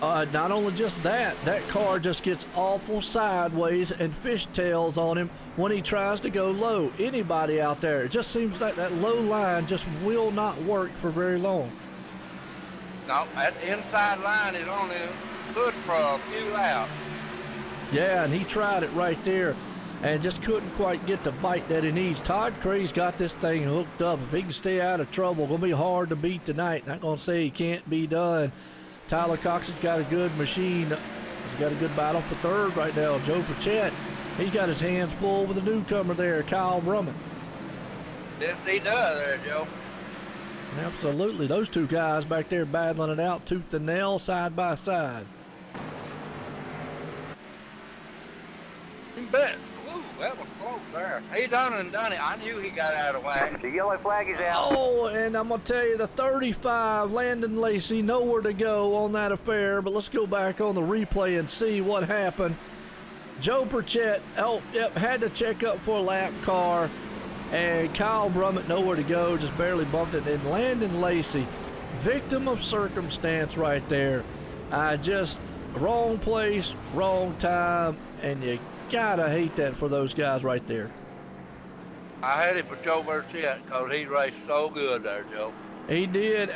Not only just that, that car just gets awful sideways and fishtails on him when he tries to go low. Anybody out there, it just seems like that low line just will not work for very long. No, that inside line is only good for a few laps. Yeah, and he tried it right there and just couldn't quite get the bite that he needs. Todd Cray's got this thing hooked up. If he can stay out of trouble, going to be hard to beat tonight. Not going to say he can't be done. Tyler Cox has got a good machine. He's got a good battle for third right now. Joe Pritchett, he's got his hands full with a newcomer there, Kyle Brummett. Yes, he does there, Joe. Absolutely. Those two guys back there battling it out tooth and nail, side by side. You bet. Ooh, that was close there. He done it. I knew he got out of whack. The yellow flag is out. Oh, and I'm going to tell you, the 35, Landon Lacey, nowhere to go on that affair, but let's go back on the replay and see what happened. Joe Pritchett, had to check up for a lap car, and Kyle Brummett, nowhere to go, just barely bumped it. And Landon Lacey, victim of circumstance right there. Just wrong place, wrong time, and you gotta hate that for those guys right there. I had it for Joe Pritchett because he raced so good there, Joe. He did.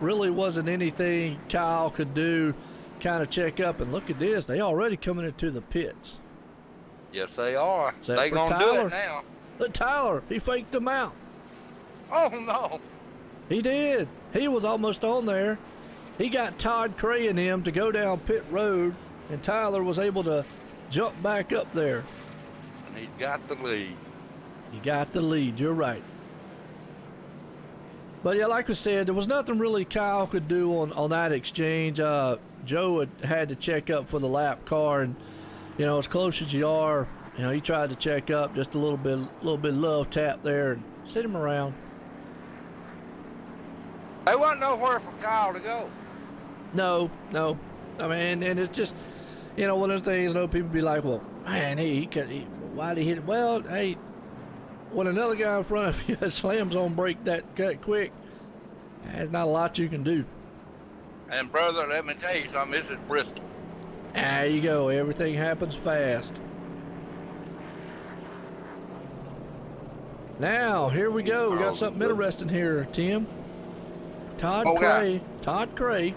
Really wasn't anything Kyle could do. Kind of check up and look at this. They already coming into the pits. Yes, they are. Except They for gonna Tyler. do it now. Look, Tyler, he faked them out. Oh no! He did. He was almost on there. He got Todd Cray and him to go down pit road, and Tyler was able to jump back up there. And he got the lead. He got the lead. You're right. But yeah, like we said, there was nothing really Kyle could do on that exchange. Joe had to check up for the lap car, and as close as you are, he tried to check up just a little bit love tap there and sit him around. There wasn't nowhere for Kyle to go. No. I mean, and it's just, one of those things. People be like, well, man, why'd he hit it? Well, hey, when another guy in front of you slams on brake that quick, there's not a lot you can do. And brother, let me tell you something. This is Bristol. There you go. Everything happens fast. Now, here we go. We got something interesting here, Tim. Todd Cray,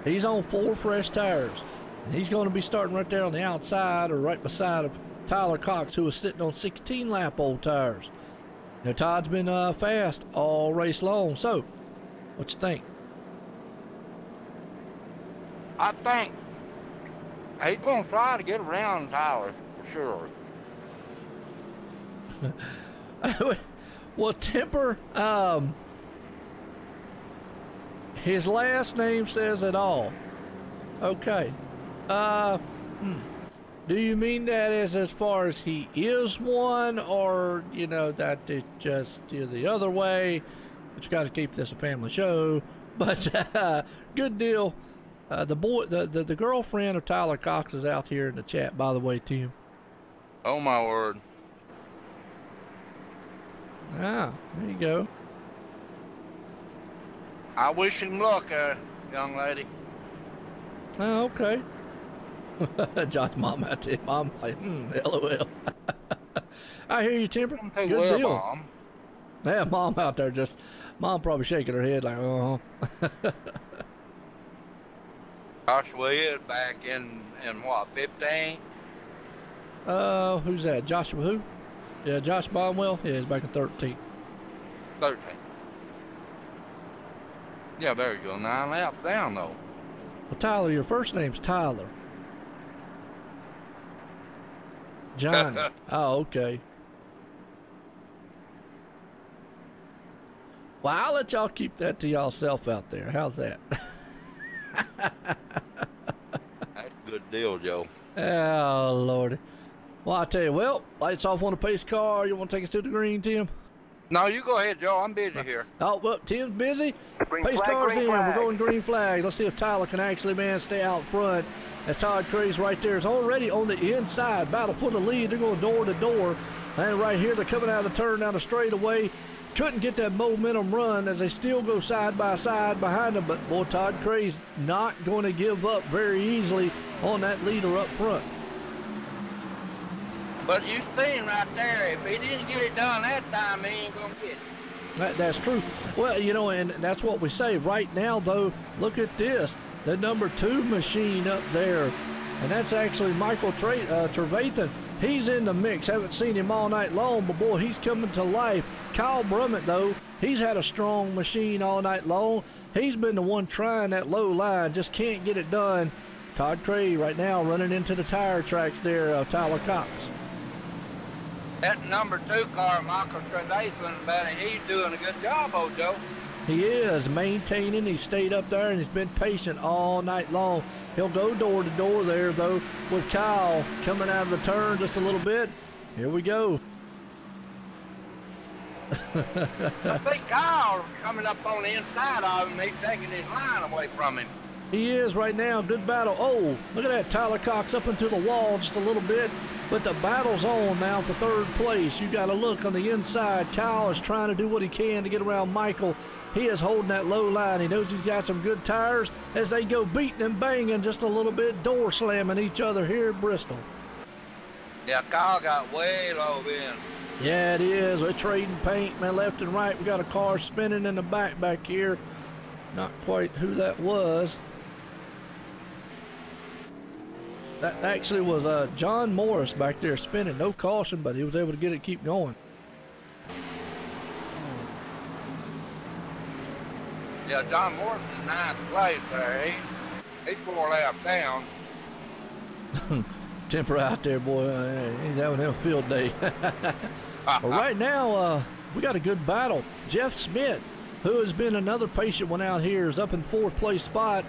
he's on 4 fresh tires. And he's going to be starting right there on the outside or right beside of Tyler Cox, who is sitting on 16 lap old tires. Todd's been fast all race long. So, what you think? I think he's going to try to get around Tyler, for sure. Well, Temper, his last name says it all. Okay. Do you mean that as far as he is one, or, that it's just the other way? But you got to keep this a family show. But good deal. The girlfriend of Tyler Cox is out here in the chat, by the way, Tim. Oh, my word. Ah, there you go. I wish him luck, young lady. Oh, okay. John's mom out there. Mom like, LOL. I hear you, Temper. Good deal. Mom. Yeah, Mom out there Mom probably shaking her head like, Joshua is back in what, 15? Who's that? Joshua who? Yeah, Josh Bonwell. Yeah, he's back in 13. 13. Yeah, there you go. 9 laps down, though. Well, Tyler, your first name's Tyler. Johnny. Oh, okay. Well, I'll let y'all keep that to y'allself out there. How's that? That's a good deal, Joe. Oh, Lordy. Well, I tell you, well, lights off on the pace car. You want to take us to the green, Tim? No, you go ahead, Joe. I'm busy here. Oh, well, Tim's busy. Green Pace flag, car's green in. flag. We're going green flags. Let's see if Tyler can actually, man, stay out front. As Todd Cray's right there is already on the inside. Battle for the lead. They're going door to door. And right here, they're coming out of the turn down the straightaway. Couldn't get that momentum run as they still go side by side behind them. But, boy, Todd Cray's not going to give up very easily on that leader up front. But you seen right there, if he didn't get it done that time, he ain't gonna get it. That's true. Well, you know, and that's what we say. Right now, though, look at this. The number 2 machine up there. And that's actually Michael Trevathan. He's in the mix. Haven't seen him all night long, but, boy, he's coming to life. Kyle Brummett, though, he's had a strong machine all night long. He's been the one trying that low line. Just can't get it done. Todd Cray right now running into the tire tracks there, Tyler Cox. That number 2 car, Michael Trevathan, he's doing a good job, old Joe. He is maintaining. He stayed up there and he's been patient all night long. He'll go door to door there, though, with Kyle coming out of the turn just a little bit. Here we go. I think Kyle coming up on the inside of him. He's taking his line away from him. He is right now. Good battle. Oh, look at that. Tyler Cox up into the wall just a little bit. But the battle's on now for third place. You got to look on the inside. Kyle is trying to do what he can to get around Michael. He is holding that low line. He knows he's got some good tires as they go beating and banging just a little bit, door slamming each other here at Bristol. Yeah, Kyle got way low in. Yeah, it is. We're trading paint, man, left and right. We got a car spinning in the back here. Not quite who that was. That actually was John Morris back there spinning. No caution, but he was able to get it keep going. Yeah, John Morris is 9th place there. He's 4 laps down. Temper out there, boy. He's having a field day. But right now, we got a good battle. Jeff Smith, who has been another patient one out here, is up in 4th place spot.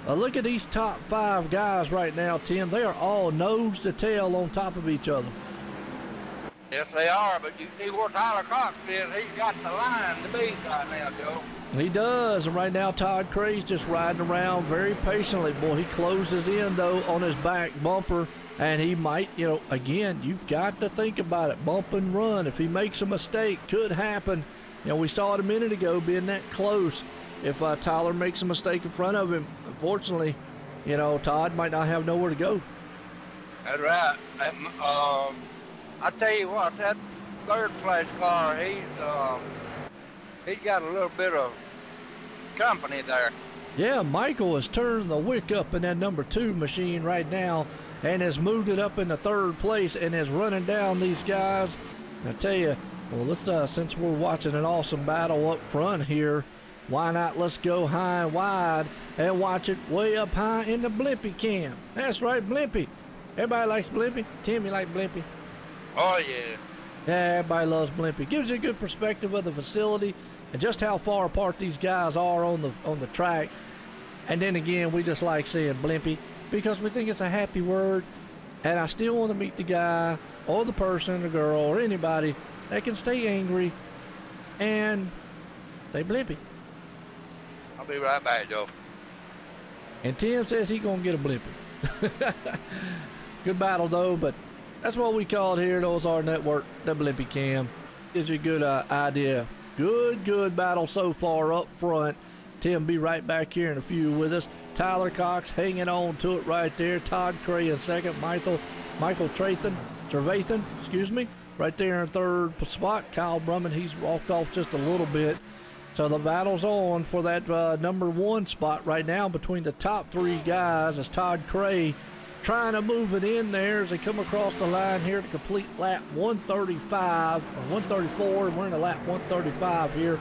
Look at these top 5 guys right now, Tim. They are all nose to tail on top of each other. Yes, they are, but you see where Tyler Cox is. He's got the line to beat right now, Joe. He does, and right now Todd Cray's just riding around very patiently. Boy, he closes in, though, on his back bumper, and he might, you know, again, you've got to think about it. Bump and run. If he makes a mistake, could happen. You know, we saw it a minute ago being that close. If Tyler makes a mistake in front of him, unfortunately, you know, Todd might not have nowhere to go. That's right. I tell you what, that 3rd place car, he's got a little bit of company there. Yeah, Michael has turned the wick up in that number 2 machine right now and has moved it up into 3rd place and is running down these guys. I tell you, well, let's since we're watching an awesome battle up front here, why not let's go high and wide and watch it way up high in the Blimpie cam. That's right, Blimpie. Everybody likes Blimpie. Tim, you like Blimpie? Oh, yeah. Yeah, everybody loves Blimpie. Gives you a good perspective of the facility and just how far apart these guys are on the track. And then again, we just like saying Blimpie because we think it's a happy word. And I still want to meet the guy or the person, the girl, or anybody that can stay angry and stay Blimpie. I'll be right back, Joe. And Tim says he's going to get a Blimpie. Good battle, though, but that's what we call it here at OSR Network, the Blimpie Cam. Gives you a good idea. Good battle so far up front. Tim be right back here in a few with us. Tyler Cox hanging on to it right there. Todd Cray in 2nd. Michael Trevathan, right there in 3rd spot. Kyle Brummett, he's walked off just a little bit. So the battle's on for that number 1 spot right now between the top 3 guys as Todd Cray trying to move it in there as they come across the line here to complete lap 135 or 134, and we're in a lap 135 here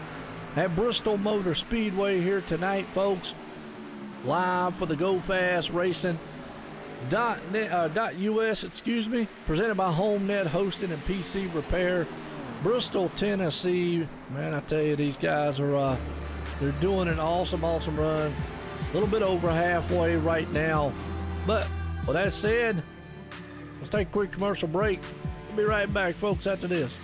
at Bristol Motor Speedway here tonight, folks. Live for the Go Fast Racing .us, presented by Homenet Hosting and PC Repair, Bristol, Tennessee. Man, I tell you, these guys are they're doing an awesome run. A little bit over halfway right now, but with that said, Let's take a quick commercial break. We'll be right back, folks, after this.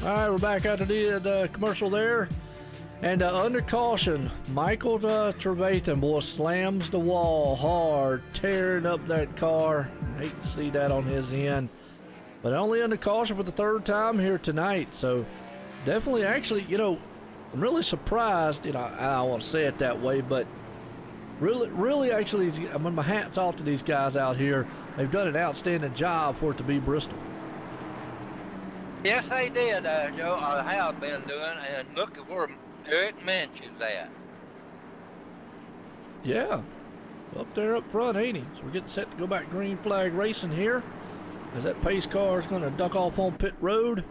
All right, we're back after the commercial there. And under caution, Michael Trevathan, boy, slams the wall hard, tearing up that car. Hate to see that on his end. But only under caution for the third time here tonight. So definitely, actually, you know, I'm really surprised. You know, I don't want to say it that way, but really, actually, I mean, my hat's off to these guys out here. They've done an outstanding job for it to be Bristol. Yes, they did, Joe. I have been doing, and look at where Eric mentioned that. Yeah, up there up front, ain't he? So we're getting set to go back green flag racing here. As that pace car is going to duck off on pit road.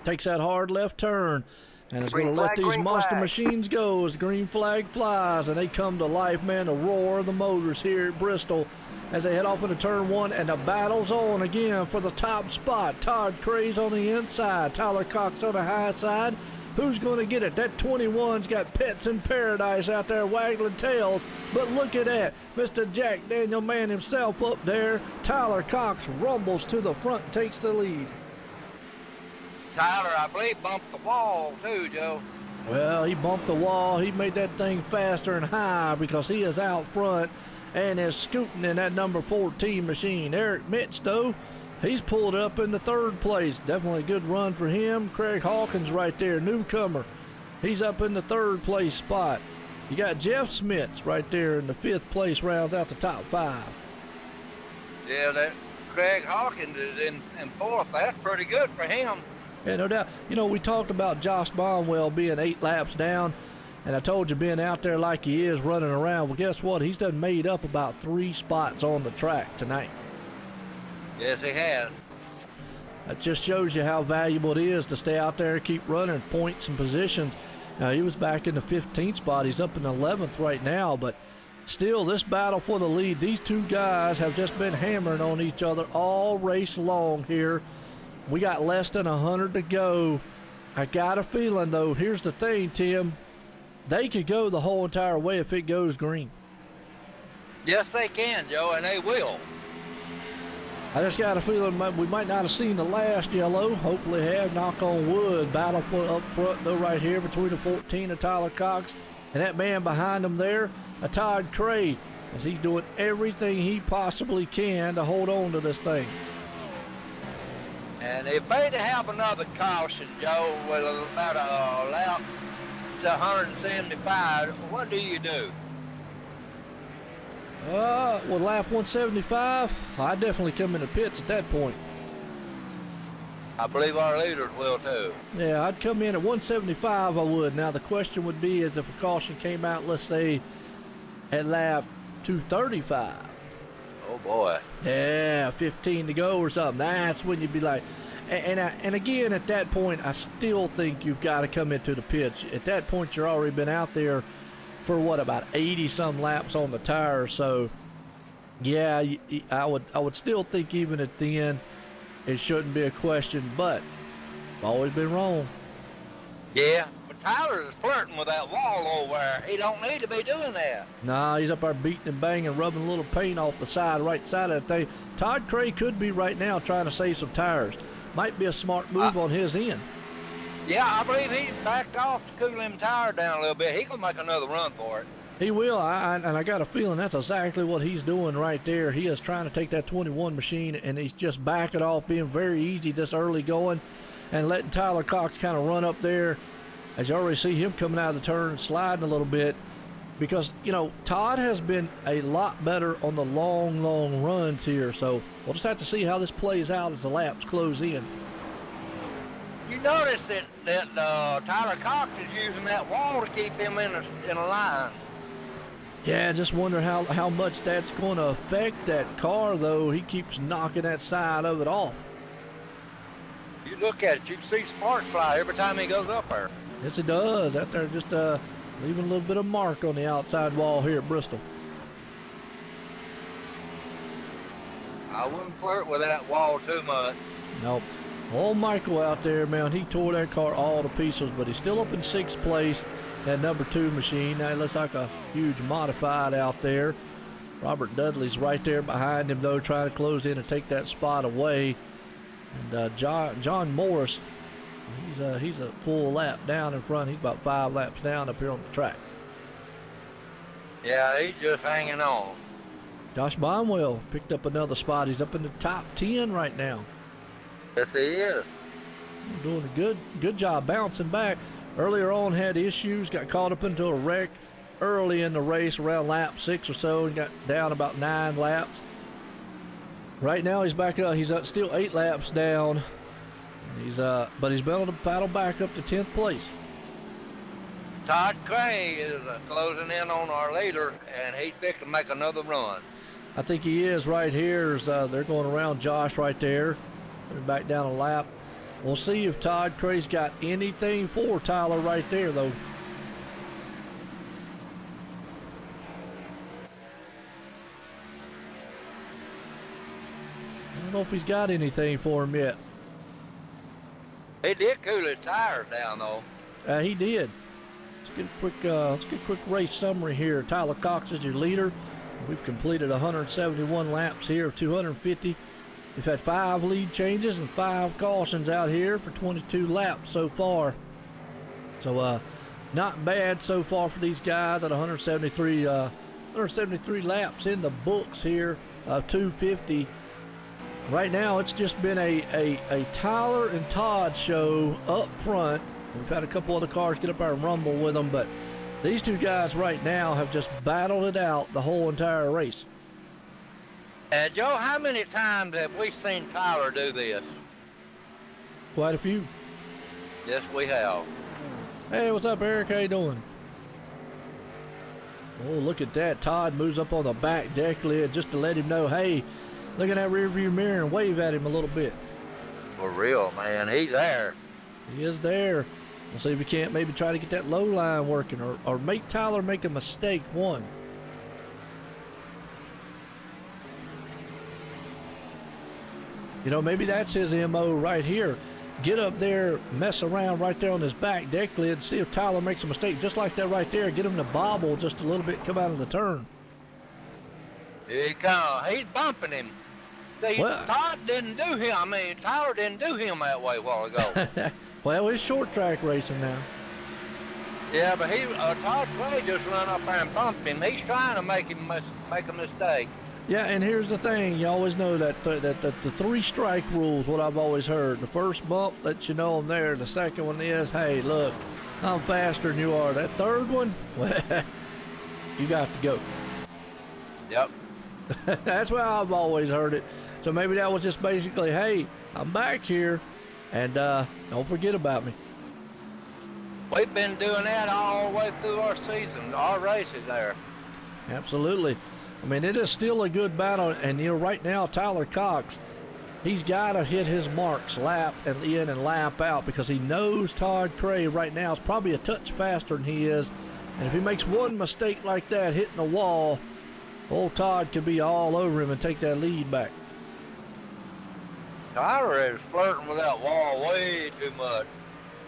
Takes that hard left turn. And it's going to let these monster machines go as the green flag flies. And they come to life, man. The roar of the motors here at Bristol as they head off into turn one. And the battle's on again for the top spot. Todd Cray's on the inside. Tyler Cox on the high side. Who's going to get it? That 21's got Pets in Paradise out there waggling tails. But look at that. Mr. Jack Daniel Man himself up there. Tyler Cox rumbles to the front and takes the lead. Tyler, I believe, bumped the wall too, Joe. Well, he bumped the wall. He made that thing faster and higher because he is out front and is scooting in that number 14 machine. Eric Mitch, though, he's pulled up in the third place. Definitely a good run for him. Craig Hawkins right there, newcomer. He's up in the third place spot. You got Jeff Smits right there in the fifth place, rounds out the top five. Yeah, that Craig Hawkins is in fourth. That's pretty good for him. Yeah, no doubt. You know, we talked about Josh Bonwell being 8 laps down, and I told you being out there like he is running around. Well, guess what? He's done made up about 3 spots on the track tonight. Yes, he has. That just shows you how valuable it is to stay out there, keep running points and positions. Now, he was back in the 15th spot. He's up in the 11th right now, but still, this battle for the lead, these two guys have just been hammering on each other all race long here. We got less than 100 to go. I got a feeling, though, here's the thing, Tim. They could go the whole entire way if it goes green. Yes, they can, Joe, and they will. I just got a feeling we might not have seen the last yellow. Hopefully have, knock on wood. Battle for up front, though, right here between the 14 of Tyler Cox and that man behind him there, a Todd Cray, as he's doing everything he possibly can to hold on to this thing. And if they to have another caution, Joe, with about a lap to 175, what do you do? With lap 175, I'd definitely come in the pits at that point. I believe our leaders will too. Yeah, I'd come in at 175, I would. Now, the question would be is if a caution came out, let's say, at lap 235. Oh, boy. Yeah, 15 to go or something. That's when you'd be like, and again, at that point, I still think you've got to come into the pits. At that point, you're already been out there for what, about 80-some laps on the tire. So, yeah, I would still think even at the end, it shouldn't be a question, but I've always been wrong. Yeah, but Tyler's flirting with that wall over there. He don't need to be doing that. Nah, he's up there beating and banging, rubbing a little paint off the side, right side of that thing. Todd Cray could be right now trying to save some tires. Might be a smart move on his end. Yeah, I believe he's backed off to cool him tire down a little bit. He can make another run for it. He will, and I got a feeling that's exactly what he's doing right there. He is trying to take that 21 machine, and he's just backing off, being very easy this early going, and letting Tyler Cox kind of run up there. As you already see him coming out of the turn, sliding a little bit, because, you know, Todd has been a lot better on the long runs here, so we'll just have to see how this plays out as the laps close in. You notice that Tyler Cox is using that wall to keep him in a line. Yeah, just wonder how much that's going to affect that car, though. He keeps knocking that side of it off. You look at it, you can see sparks fly every time he goes up there. Yes, it does. Out there just leaving a little bit of mark on the outside wall here at Bristol. I wouldn't flirt with that wall too much. Nope. Old Michael out there, man, he tore that car all to pieces, but he's still up in 6th place. That number 2 machine. Now it looks like a huge modified out there. Robert Dudley's right there behind him, though, trying to close in and take that spot away. And John Morris He's a full lap down in front. He's about 5 laps down up here on the track. Yeah, he's just hanging on. Josh Bonwell picked up another spot. He's up in the top 10 right now. Yes, he is. Doing a good job bouncing back. Earlier on had issues, got caught up into a wreck early in the race around lap 6 or so and got down about 9 laps. Right now he's back up. He's still 8 laps down. But he's been able to paddle back up to 10th place. Todd Cray is closing in on our leader, and he's fixing to make another run. I think he is right here. They're going around Josh right there. Putting back down a lap. We'll see if Todd Cray's got anything for Tyler right there, though. I don't know if he's got anything for him yet. He did cool his tires down, though. He did. Let's get a quick race summary here. Tyler Cox is your leader. We've completed 171 laps here of 250. We've had 5 lead changes and 5 cautions out here for 22 laps so far. So not bad so far for these guys at 173 laps in the books here of 250. Right now it's just been a Tyler and Todd show up front. We've had a couple other cars get up there and rumble with them, but these two guys right now have just battled it out the whole entire race. Joe, how many times have we seen Tyler do this? Quite a few. Yes, we have. Hey, what's up, Eric? How you doing? Oh, look at that. Todd moves up on the back deck lid just to let him know, hey, look in that rear view mirror and wave at him a little bit. For real, man. He's there. He is there. We'll see if we can't maybe try to get that low line working or make Tyler make a mistake one. You know, maybe that's his MO right here. Get up there, mess around right there on his back deck lid, see if Tyler makes a mistake just like that right there. Get him to bobble just a little bit, come out of the turn. Here he comes. He's bumping him. See, well, Todd didn't do him. I mean, Tyler didn't do him that way a while ago. Well, it's short track racing now. Yeah, but Todd Clay just run up there and bumped him. He's trying to make a mistake. Yeah, and here's the thing. You always know that the 3 strike rules, what I've always heard. The first bump lets you know I'm there. The second one is, hey, look, I'm faster than you are. That third one, well, you got to go. Yep. That's why I've always heard it. So maybe that was just basically, hey, I'm back here, and don't forget about me. We've been doing that all the way through our season, our races there. Absolutely. I mean, it is still a good battle, and you know, right now, Tyler Cox, he's got to hit his marks lap and in and lap out because he knows Todd Cray right now is probably a touch faster than he is, and if he makes one mistake like that, hitting the wall, old Todd could be all over him and take that lead back. Tyler is flirting with that wall way too much.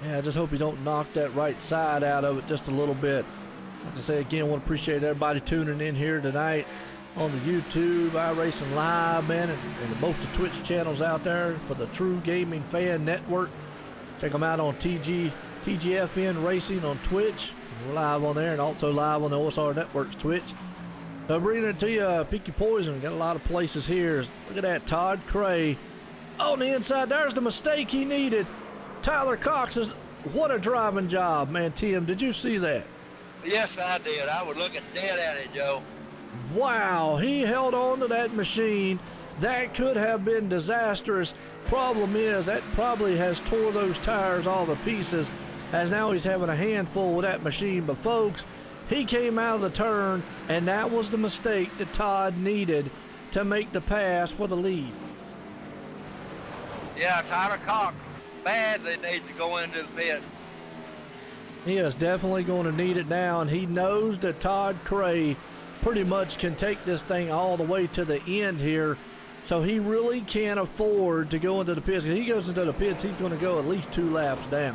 Yeah, I just hope he don't knock that right side out of it just a little bit. Like I say again, I want to appreciate everybody tuning in here tonight on the YouTube, iRacing Live, man, and both the Twitch channels out there for the True Gaming Fan Network. Check them out on TGFN Racing on Twitch. We're live on there and also live on the OSR Network's Twitch. So bringing it to you, Pick Your Poison. Got a lot of places here. Look at that, Todd Cray on the inside. There's the mistake he needed. Tyler Cox is, what a driving job, man. Tim, did you see that? Yes, I did. I was looking dead at it, Joe. Wow, he held on to that machine. That could have been disastrous. Problem is, that probably has tore those tires all to pieces, as now he's having a handful with that machine. But folks, he came out of the turn, and that was the mistake that Todd needed to make the pass for the lead. Yeah, Tyler Cox badly needs to go into the pit. He is definitely going to need it now, and he knows that Todd Cray pretty much can take this thing all the way to the end here, so he really can't afford to go into the pits. If he goes into the pits, he's going to go at least 2 laps down.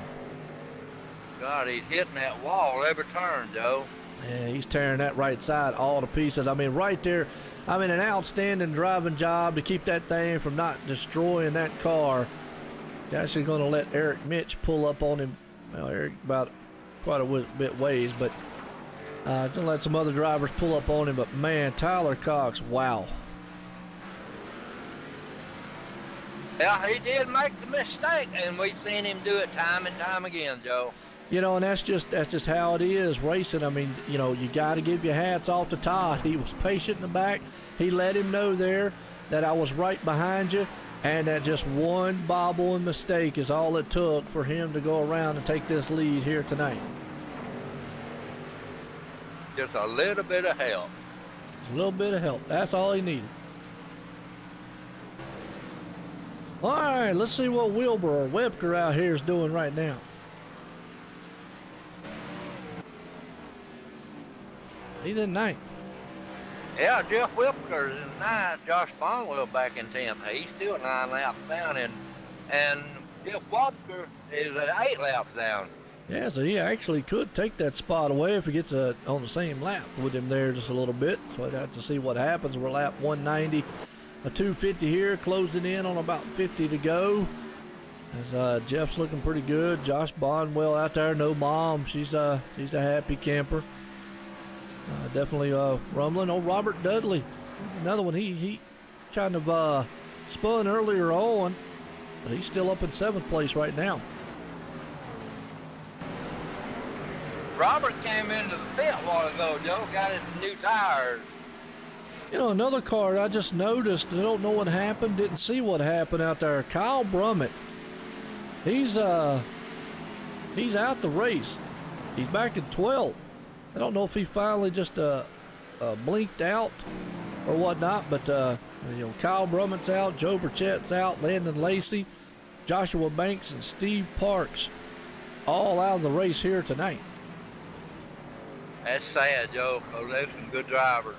God, he's hitting that wall every turn, Joe. Yeah, he's tearing that right side all to pieces. I mean, right there, I mean, an outstanding driving job to keep that thing from not destroying that car. He's actually going to let Eric Mitch pull up on him. Well, Eric about quite a bit ways, but going to let some other drivers pull up on him. But man, Tyler Cox, wow. Yeah, he did make the mistake, and we've seen him do it time and time again, Joe. You know, and that's just how it is racing. I mean, you know, you got to give your hats off to Todd. He was patient in the back. He let him know there that I was right behind you, and that just one bobble and mistake is all it took for him to go around and take this lead here tonight. Just a little bit of help. Just a little bit of help. That's all he needed. All right, let's see what Wilbur or Webker out here is doing right now. He's in ninth. Yeah, Jeff Whipker's in ninth. Josh Bonwell back in 10th. He's still 9 laps down, and Jeff Whipker is at 8 laps down. Yeah, so he actually could take that spot away if he gets on the same lap with him there just a little bit. So I'd have to see what happens. We're lap 190, a 250 here, closing in on about 50 to go. As Jeff's looking pretty good. Josh Bonwell out there, no mom. She's a happy camper. Definitely rumbling. Oh, Robert Dudley, another one. He kind of spun earlier on, but he's still up in 7th place right now. Robert came into the pit a while ago, Joe. Got his new tires. You know, another car I just noticed. I don't know what happened. Didn't see what happened out there. Kyle Brummett. He's out the race. He's back in 12th. I don't know if he finally just blinked out or whatnot, but you know, Kyle Brummett's out, Joe Burchett's out, Landon Lacey, Joshua Banks, and Steve Parks all out of the race here tonight. That's sad, Joe, because there's some good drivers.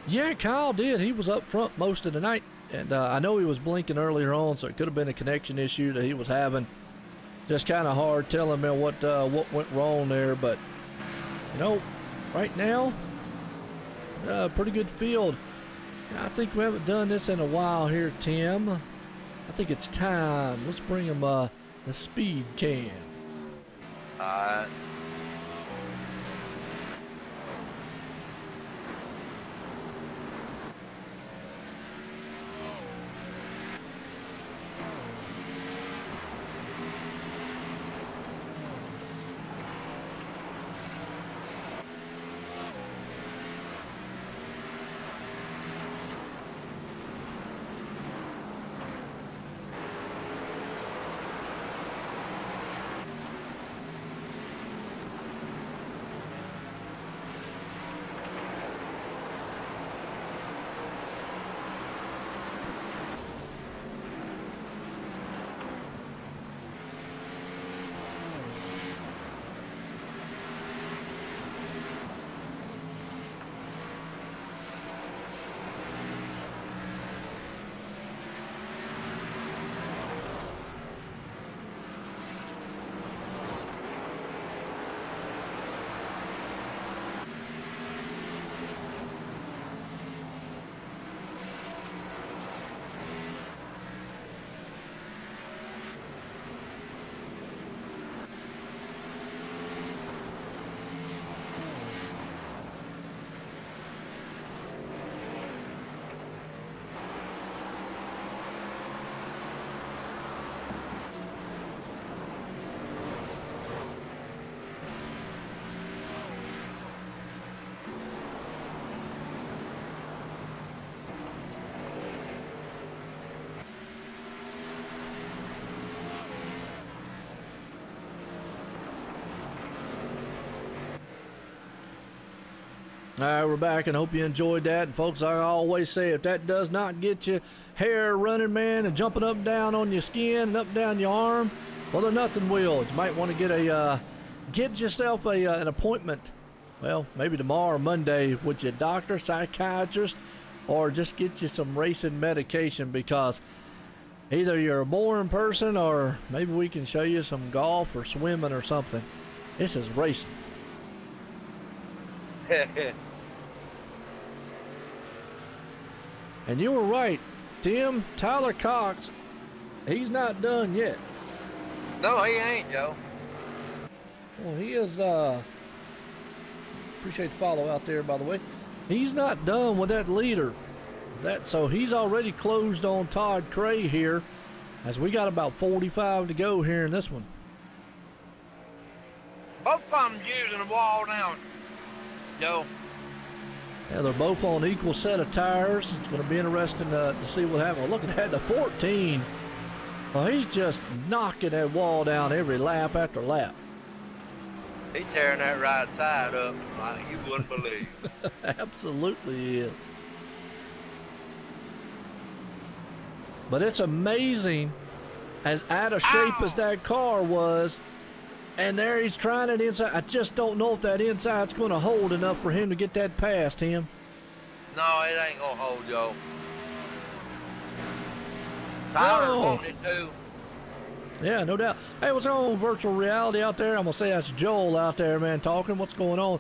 Yeah, Kyle did. He was up front most of the night, and I know he was blinking earlier on, so it could have been a connection issue that he was having. Just kind of hard telling me what went wrong there, but you know, right now, pretty good field. I think we haven't done this in a while here, Tim. I think it's time. Let's bring him the speed can. All right. All right, we're back, and hope you enjoyed that. And folks, I always say, if that does not get you hair running, man, and jumping up and down on your skin and up and down your arm, well, then nothing will. You might want to get yourself an appointment. Well, maybe tomorrow or Monday with your doctor, psychiatrist, or just get you some racing medication, because either you're a boring person or maybe we can show you some golf or swimming or something. This is racing. And you were right, Tim. Tyler Cox He's not done yet. No, he ain't, Joe. Well, he is, appreciate the follow out there, by the way. He's not done with that leader. So he's already closed on Todd Cray here, as we got about 45 to go here in this one. Both of them using the wall now, Joe. Yeah, they're both on equal set of tires. It's going to be interesting to see what happens. Look at that, the 14. Well, he's just knocking that wall down every lap after lap. He's tearing that right side up like you wouldn't believe. Absolutely he is. But it's amazing, as out of shape as that car was, and there he's trying it inside. I just don't know if that inside's going to hold enough for him to get that past him. No, it ain't going to hold, Joe. Tyler wanted to. Yeah, no doubt. Hey, what's going on, virtual reality out there? I'm going to say that's Joel out there, man, talking. What's going on?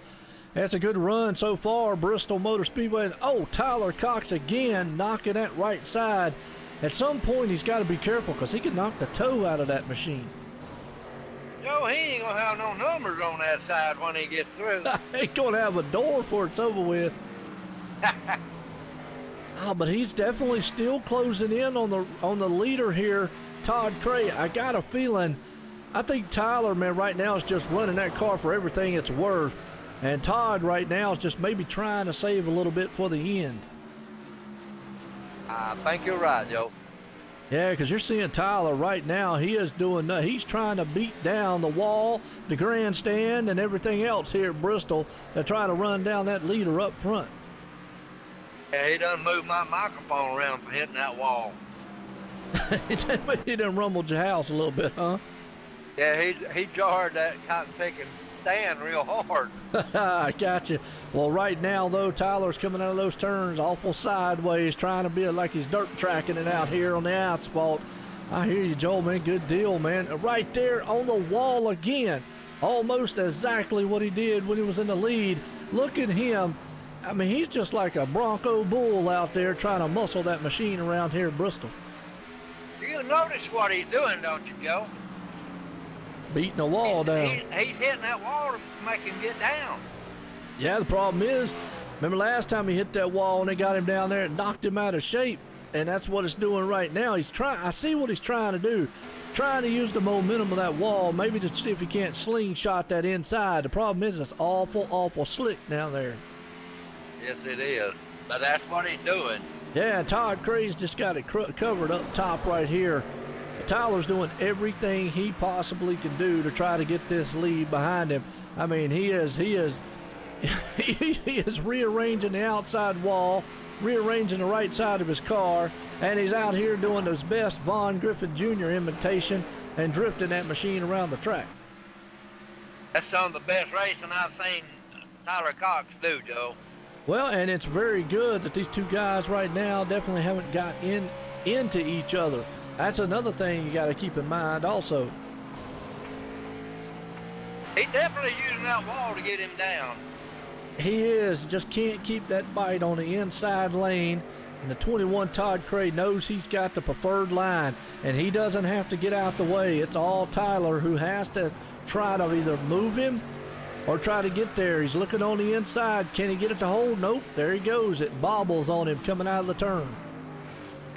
That's a good run so far, Bristol Motor Speedway. And, oh, Tyler Cox again knocking that right side. At some point, he's got to be careful because he could knock the toe out of that machine. Joe, he ain't going to have no numbers on that side when he gets through. He ain't going to have a door before it's over with. Oh, but he's definitely still closing in on the leader here, Todd Cray. I got a feeling, I think Tyler, man, right now is just running that car for everything it's worth. And Todd right now is just maybe trying to save a little bit for the end. I think you're right, Joe. Yeah, because you're seeing Tyler right now. He is doing, he's trying to beat down the wall, the grandstand, and everything else here at Bristol to try to run down that leader up front. Yeah, he done moved my microphone around for hitting that wall. He done rumbled your house a little bit, huh? Yeah, he jarred that cotton picking stand real hard. I got you. Well, right now, though, Tyler's coming out of those turns awful sideways, trying to be like he's dirt tracking it out here on the asphalt. I hear you, Joel, man. Good deal, man. Right there on the wall again. Almost exactly what he did when he was in the lead. Look at him. I mean, he's just like a Bronco bull out there trying to muscle that machine around here at Bristol. You notice what he's doing, don't you, Joe? Beating the wall down. He's hitting that wall to make him get down. Yeah, the problem is, remember last time he hit that wall and they got him down there and knocked him out of shape, and that's what it's doing right now. He's trying. I see what he's trying to do, trying to use the momentum of that wall, maybe to see if he can't slingshot that inside. The problem is it's awful slick down there. Yes, it is, but that's what he's doing. Yeah, Todd Cray's just got it covered up top right here. Tyler's doing everything he possibly can do to try to get this lead behind him. I mean, he is rearranging the outside wall, rearranging the right side of his car, and he's out here doing his best Vaughn Griffin Jr. imitation and drifting that machine around the track. That's some of the best racing I've seen Tyler Cox do, Joe. Well, and it's very good that these two guys right now definitely haven't got into each other. That's another thing you got to keep in mind also. He's definitely using that wall to get him down. He is. Just can't keep that bite on the inside lane. And the 21 Todd Cray knows he's got the preferred line, and he doesn't have to get out the way. It's all Tyler who has to try to either move him or try to get there. He's looking on the inside. Can he get it to hold? Nope. There he goes. It bobbles on him coming out of the turn.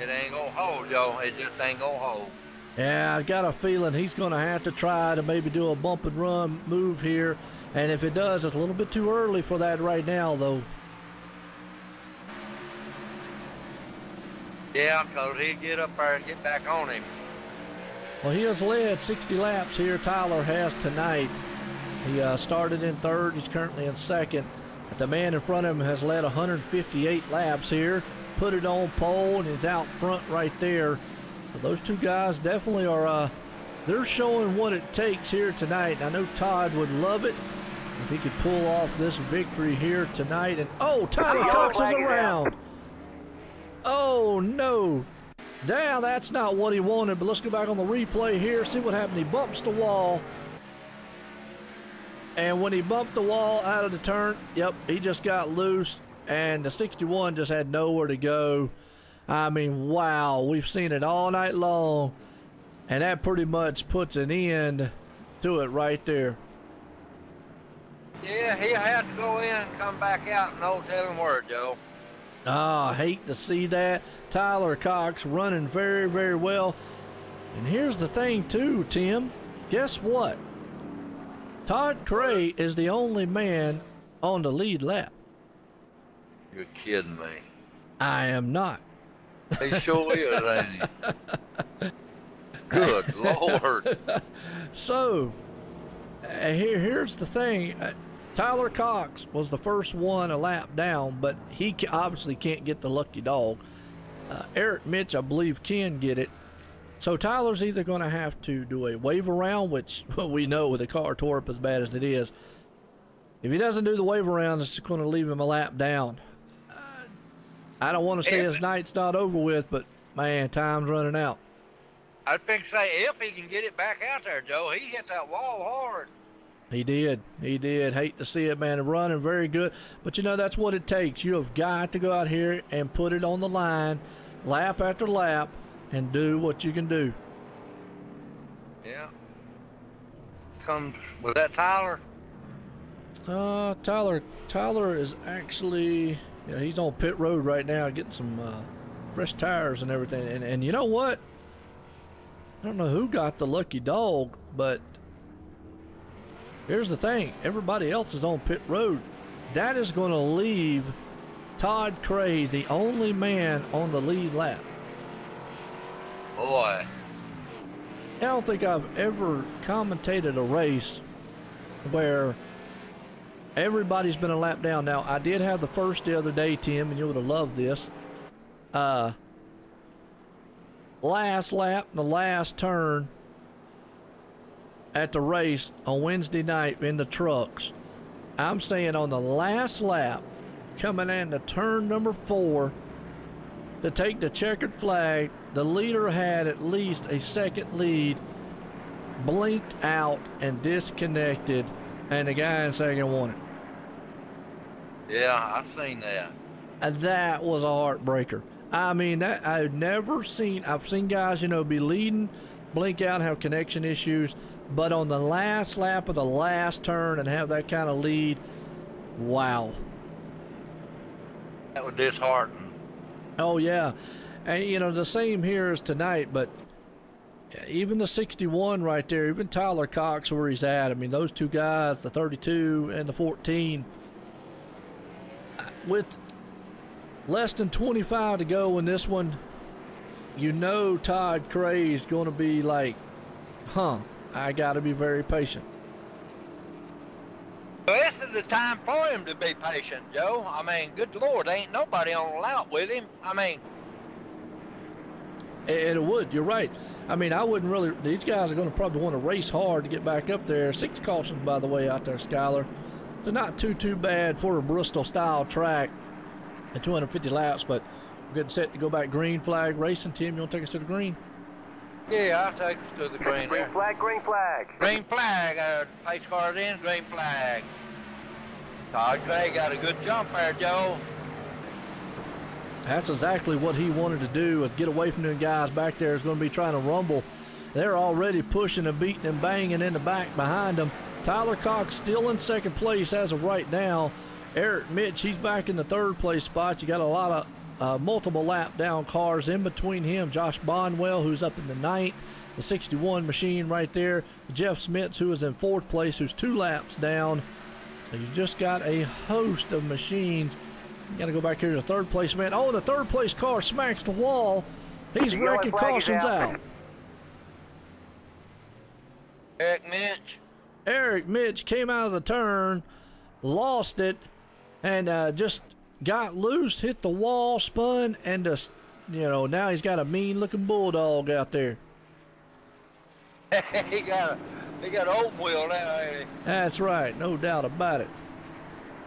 It ain't gonna hold, Joe. It just ain't gonna hold. Yeah, I got a feeling he's gonna have to try to maybe do a bump and run move here. And if it does, it's a little bit too early for that right now, though. Yeah, because he'd get up there and get back on him. Well, he has led 60 laps here, Tyler has tonight. He started in third. He's currently in second. But the man in front of him has led 158 laps here. Put it on pole, and he's out front right there. So those two guys definitely are, they're showing what it takes here tonight. I know Todd would love it if he could pull off this victory here tonight. And, oh, Tyler Cox is around. Oh, no. Now, that's not what he wanted, but let's go back on the replay here, see what happened. He bumps the wall. And when he bumped the wall out of the turn, yep, he just got loose. And the 61 just had nowhere to go. I mean, wow, we've seen it all night long. And that pretty much puts an end to it right there. Yeah, he had to go in and come back out and no telling where, Joe. I hate to see that. Tyler Cox running very, very well. And here's the thing too, Tim. Guess what? Todd Cray is the only man on the lead lap. You're kidding me. I am not. He sure is, ain't he? Good Lord. So, here's the thing. Tyler Cox was the first one a lap down, but he obviously can't get the lucky dog. Eric Mitch, I believe, can get it. So Tyler's either going to have to do a wave around, which we know with the car tore up as bad as it is. If he doesn't do the wave around, it's going to leave him a lap down. I don't want to say his night's not over with, but man, time's running out. I'd think say if he can get it back out there, Joe, he hit that wall hard. He did. Hate to see it, man. Running very good. But, you know, that's what it takes. You have got to go out here and put it on the line, lap after lap, and do what you can do. Yeah. Was that Tyler? Tyler is actually, yeah, he's on pit road right now getting some fresh tires and everything. And you know what? I don't know who got the lucky dog, but here's the thing. Everybody else is on pit road. That is going to leave Todd Cray the only man on the lead lap. Boy. I don't think I've ever commentated a race where everybody's been a lap down. Now, I did have the first the other day, Tim, and you would have loved this. Last lap, the last turn at the race on Wednesday night in the trucks. I'm saying on the last lap, coming into turn number 4 to take the checkered flag, the leader had at least a second lead, blinked out and disconnected, and the guy in second won it. Yeah, I've seen that. And that was a heartbreaker. I mean, that I've seen guys, you know, be leading, blink out, and have connection issues, but on the last lap of the last turn and have that kind of lead, wow. That was disheartening. Oh, yeah. And, you know, the same here as tonight, but even the 61 right there, even Tyler Cox where he's at, I mean, those two guys, the 32 and the 14, with less than 25 to go in this one, you know Todd Cray is going to be like, I got to be very patient. Well, this is the time for him to be patient, Joe. I mean, good Lord, ain't nobody on the lap with him. I mean, it would. You're right. I mean, I wouldn't really. These guys are going to probably want to race hard to get back up there. 6 cautions, by the way, out there, Skyler. They're not too bad for a Bristol-style track at 250 laps, but we're getting set to go back green flag racing. Tim, you want to take us to the green? Yeah, I'll take us to the green. Green flag, green flag. Green flag. Pace car's in, green flag. Todd Cray got a good jump there, Joe. That's exactly what he wanted to do, was get away from them guys back there. Is going to be trying to rumble. They're already pushing and beating and banging in the back behind them. Tyler Cox still in second place as of right now. Eric Mitch, he's back in the third place spot. You got a lot of multiple lap down cars in between him. Josh Bonwell, who's up in the 9th. The 61 machine right there. Jeff Smits, who is in 4th place, who's 2 laps down. So you just got a host of machines. You got to go back here to the 3rd place, man. Oh, the 3rd place car smacks the wall. He's wrecking cautions out. Eric Mitch came out of the turn, lost it, and just got loose, hit the wall, spun, and just, you know, now he's got a mean-looking bulldog out there. he got old wheel now, ain't he? That's right, no doubt about it.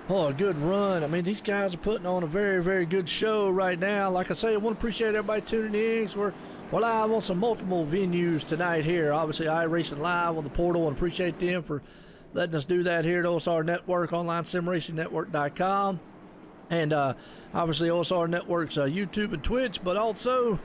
Oh, a good run. I mean, these guys are putting on a very, very good show right now. Like I say, I want to appreciate everybody tuning in. So we're live on some multiple venues tonight here. Obviously, iRacing Live on the portal, and appreciate them for letting us do that here at OSR Network, online simracingnetwork.com. And obviously OSR Network's YouTube and Twitch, but also,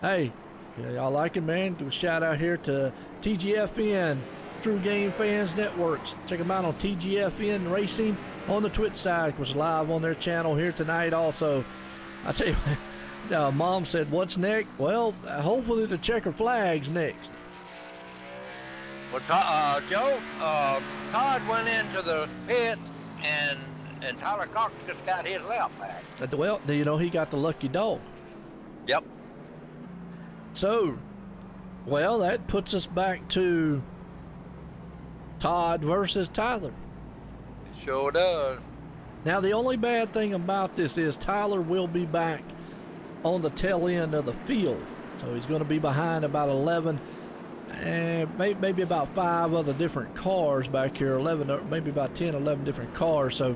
hey, Yeah, y'all like it, man? Give a shout out here to TGFN, True Game Fans Networks. Check them out on TGFN Racing on the Twitch side, which is live on their channel here tonight also. I tell you, Mom said, what's next? Well, hopefully the checker flag's next. Well, Joe, Todd went into the pit and Tyler Cox just got his lap back. Well, you know, he got the lucky dog. Yep. So, well, that puts us back to Todd versus Tyler. It sure does. Now, the only bad thing about this is Tyler will be back on the tail end of the field. So he's going to be behind about 11 and maybe about 5 other different cars back here, 11 or maybe about 10, 11 different cars. So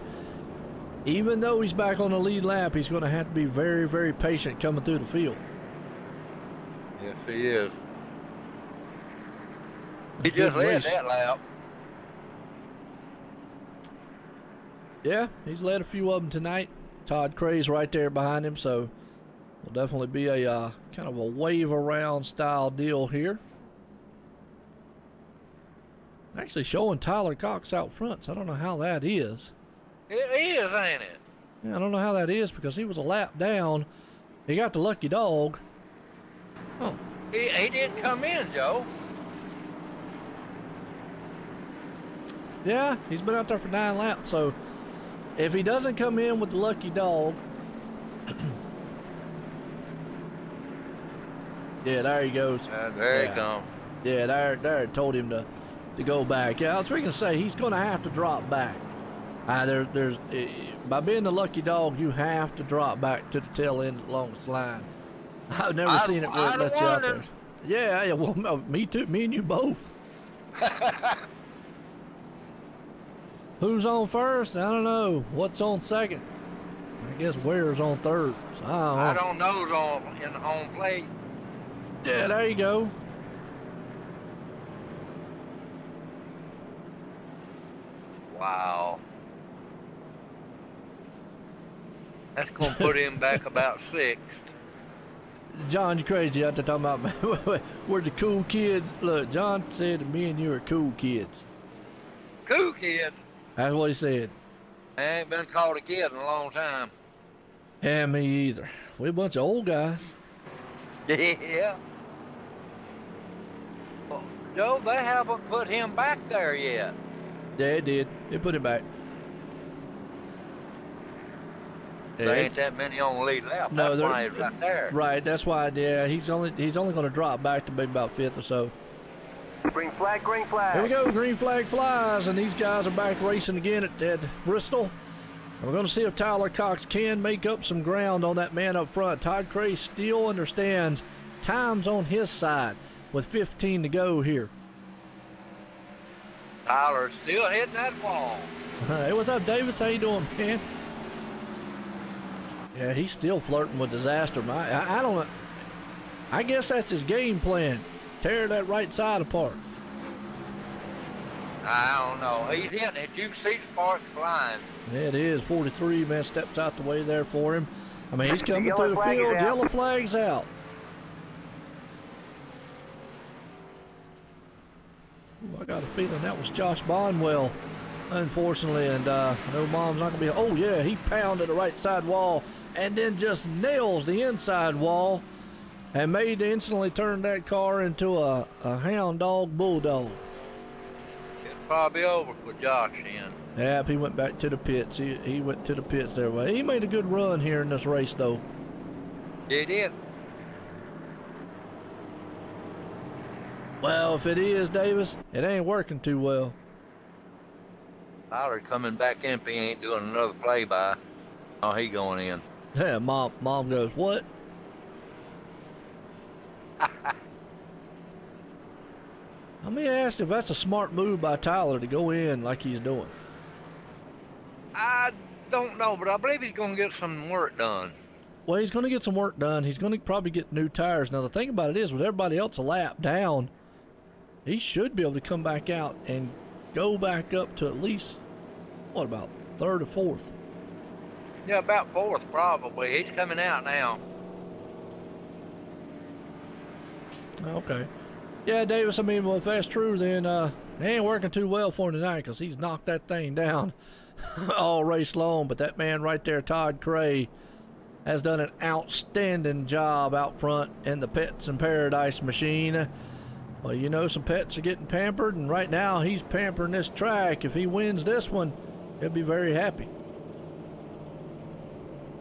even though he's back on the lead lap, he's going to have to be very, very patient coming through the field. Yes, he is. He just led that lap. Yeah, he's led a few of them tonight. Todd Cray's right there behind him, so it'll definitely be a kind of a wave around style deal here. Actually showing Tyler Cox out front, so I don't know how that is. It is, ain't it? Yeah, I don't know how that is because he was a lap down. He got the lucky dog. Oh. He didn't come in, Joe. Yeah, he's been out there for 9 laps, so if he doesn't come in with the lucky dog. Yeah, there he goes. There he comes. Yeah, there told him to go back. Yeah, I was freaking say he's going to have to drop back. By being the lucky dog, you have to drop back to the tail end of the longest line. I've never seen it where it lets you out there. Yeah, well, me too. Me and you both. Who's on first? I don't know. What's on second? I guess Ware's on third. So I don't know who's on in the home plate. Yeah, there you go. Wow. That's going to put him back about 6th. John, you crazy out there talking about, where's the cool kids? Look, John said to me and you are cool kids. Cool kid? That's what he said. I ain't been called a kid in a long time. Yeah, me either. We're a bunch of old guys. Yeah. Well, Joe, they haven't put him back there yet. Yeah, it did. They put him back. There ain't that many on the lead lap. No, that's why he's right there. Right, that's why. Yeah, he's only going to drop back to maybe about 5th or so. Green flag, green flag. Here we go. Green flag flies, and these guys are back racing again at Bristol. And we're going to see if Tyler Cox can make up some ground on that man up front. Todd Cray still understands time's on his side with 15 to go here. Tyler's still hitting that wall. Hey, what's up, Davis? How you doing, man? Yeah, he's still flirting with disaster. I don't know. I guess that's his game plan. Tear that right side apart. I don't know. He's hitting it. You can see sparks flying. Yeah, it is. 43, man, steps out the way there for him. I mean, he's coming through the field. Yellow flag's out. Ooh, I got a feeling that was Josh Bonwell, unfortunately. And I know Mom's not going to be. Oh, yeah, he pounded the right side wall and then just nails the inside wall and instantly turned that car into a hound dog bulldog. It's probably over for Josh then. Yep, he went back to the pits. He went to the pits there. Well, he made a good run here in this race, though. He did. Well, if it is, Davis, it ain't working too well. Tyler coming back in if he ain't doing another play-by. Oh, he going in. Yeah, Mom goes, what? Let me ask if that's a smart move by Tyler to go in like he's doing. I don't know, but I believe he's going to get some work done. Well, he's going to get some work done. He's going to probably get new tires. Now, the thing about it is, with everybody else a lap down, he should be able to come back out and go back up to at least, what, about 3rd or 4th? Yeah, about 4th probably. He's coming out now. Okay. Yeah, Davis, I mean, well, if that's true, then it ain't working too well for him tonight because he's knocked that thing down all race long. But that man right there, Todd Cray, has done an outstanding job out front in the Pets in Paradise machine. Well, you know, some pets are getting pampered, and right now he's pampering this track. If he wins this one, he'll be very happy.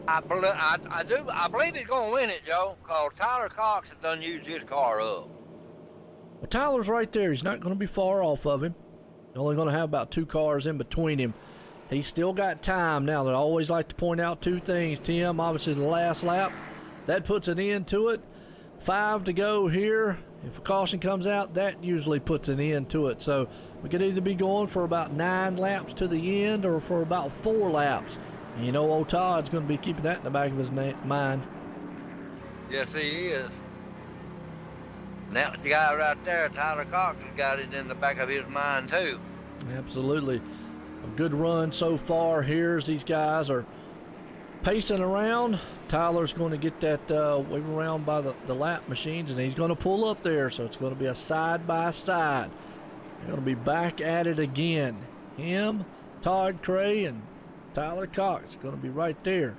I believe he's going to win it, Joe, because Tyler Cox has done used his car up. Well, Tyler's right there. He's not going to be far off of him. He's only going to have about 2 cars in between him. He's still got time. Now, I always like to point out 2 things, Tim. Obviously, the last lap, that puts an end to it. 5 to go here. If a caution comes out, that usually puts an end to it. So we could either be going for about 9 laps to the end or for about 4 laps. And you know, old Todd's going to be keeping that in the back of his mind. Yes, he is. Now, the guy right there, Tyler Cox, has got it in the back of his mind, too. Absolutely. A good run so far here as these guys are pacing around. Tyler's going to get that wave around by the lap machines, and he's going to pull up there, so it's going to be a side-by-side. They're going to be back at it again. Him, Todd Cray, and Tyler Cox going to be right there.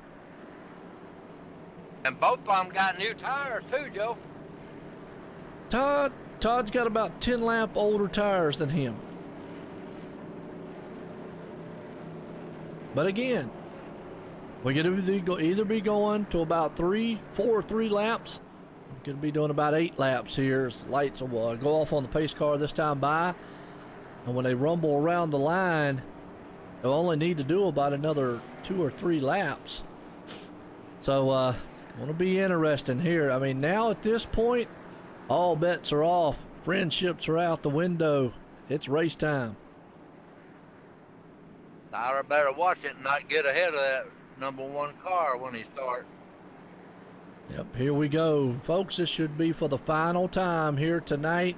And both of them got new tires, too, Joe. Todd's got about 10 lap older tires than him. But again, we're going to either be going to about 4 or 3 laps. We're going to be doing about 8 laps here. As lights will go off on the pace car this time by. And when they rumble around the line, they'll only need to do about another 2 or 3 laps. So, it's going to be interesting here. I mean, now at this point, all bets are off. Friendships are out the window. It's race time. Tyler better watch it and not get ahead of that number 1 car when he starts. Yep, here we go. Folks, this should be for the final time here tonight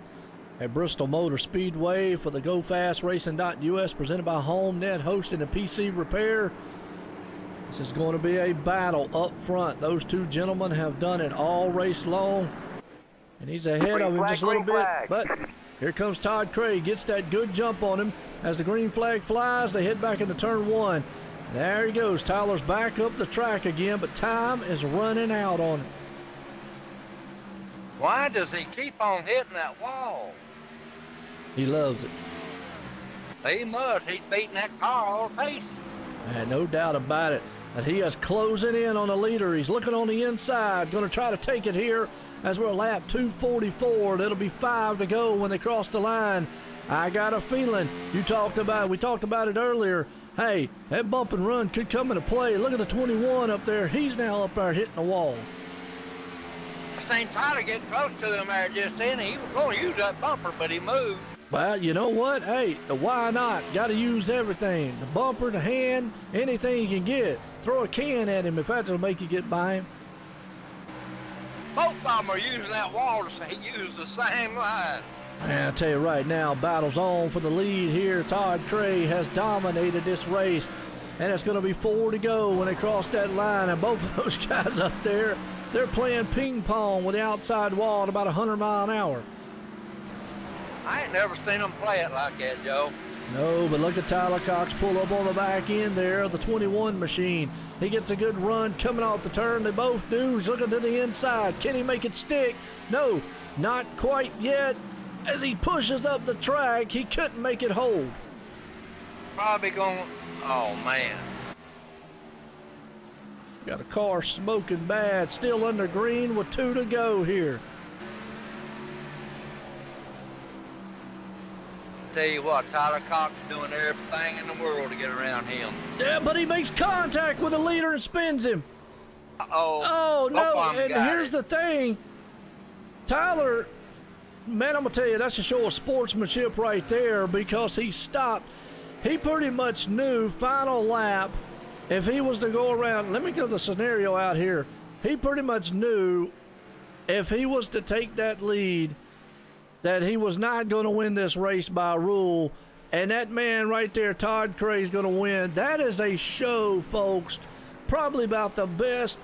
at Bristol Motor Speedway for the GoFastRacing.us presented by Homenet, hosting a PC repair. This is going to be a battle up front. Those 2 gentlemen have done it all race long. And he's ahead of him just a little bit. But here comes Todd Cray. Gets that good jump on him. As the green flag flies, they head back into turn 1. And there he goes. Tyler's back up the track again, but time is running out on him. Why does he keep on hitting that wall? He loves it. He must. He's beating that car all to pieces. No doubt about it. And he is closing in on the leader. He's looking on the inside. Going to try to take it here as we're lap 244. It'll be 5 to go when they cross the line. I got a feeling we talked about it earlier. Hey, that bump and run could come into play. Look at the 21 up there. He's now up there hitting the wall. I seen Tyler get close to him there just then. He was going to use that bumper, but he moved. Well, you know what? Hey, why not? Got to use everything. The bumper, the hand, anything you can get. Throw a can at him if that'll make you get by him. Both of them are using that wall to use the same line. And I tell you right now, battle's on for the lead here. Todd Cray has dominated this race, and it's going to be 4 to go when they cross that line. And both of those guys up there, they're playing ping pong with the outside wall at about 100 miles an hour. I ain't never seen them play it like that, Joe. No, but look at Tyler Cox pull up on the back end there of the 21 machine. He gets a good run coming off the turn. They both do. He's looking to the inside. Can he make it stick? No, not quite yet. As he pushes up the track, he couldn't make it hold. Probably going, oh man. Got a car smoking bad, still under green with 2 to go here. Tell you what, Tyler Cox is doing everything in the world to get around him. Yeah, but he makes contact with the leader and spins him. Uh-oh. Oh, no, and here's the thing. Tyler, man, I'm going to tell you, that's a show of sportsmanship right there because he stopped. He pretty much knew final lap, if he was to go around, let me give the scenario out here. He pretty much knew if he was to take that lead, that he was not going to win this race by rule. And that man right there, Todd Cray, is going to win. That is a show, folks. Probably about the best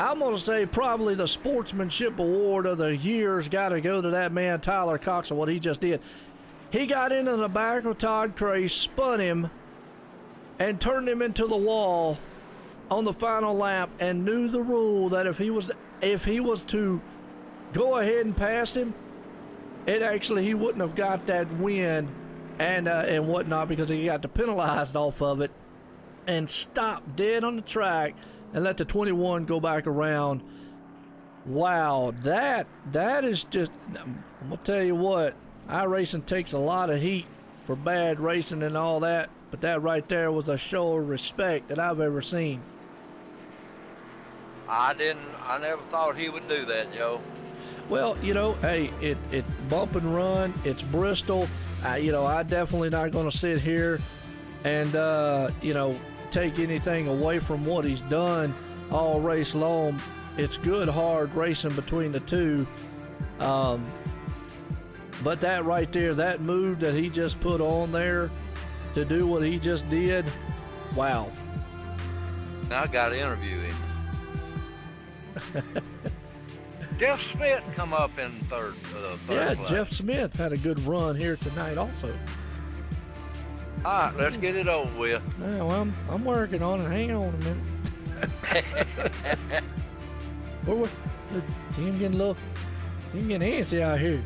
I'm going to say probably the sportsmanship award of the year's got to go to that man, Tyler Cox, and what he just did. He got into the back of Todd Cray, spun him, and turned him into the wall on the final lap, and knew the rule that if he was to go ahead and pass him, he wouldn't have got that win and whatnot, because he got penalized off of it, and stopped dead on the track and let the 21 go back around. Wow, that is just, I'm gonna tell you what, iRacing takes a lot of heat for bad racing and all that, but that right there was a show of respect that I've ever seen. I never thought he would do that, Joe. Well, you know, hey, it bump and run, it's Bristol. You know, I definitely not gonna sit here and you know, take anything away from what he's done all race long. It's good hard racing between the two, but that right there, that move that he just put on there to do what he just did, wow. Now I gotta interview him. Jeff Smith come up in third yeah, place. Jeff Smith had a good run here tonight also. All right, let's get it over with. Yeah, well, I'm working on it. Hang on a minute. Team getting antsy out here.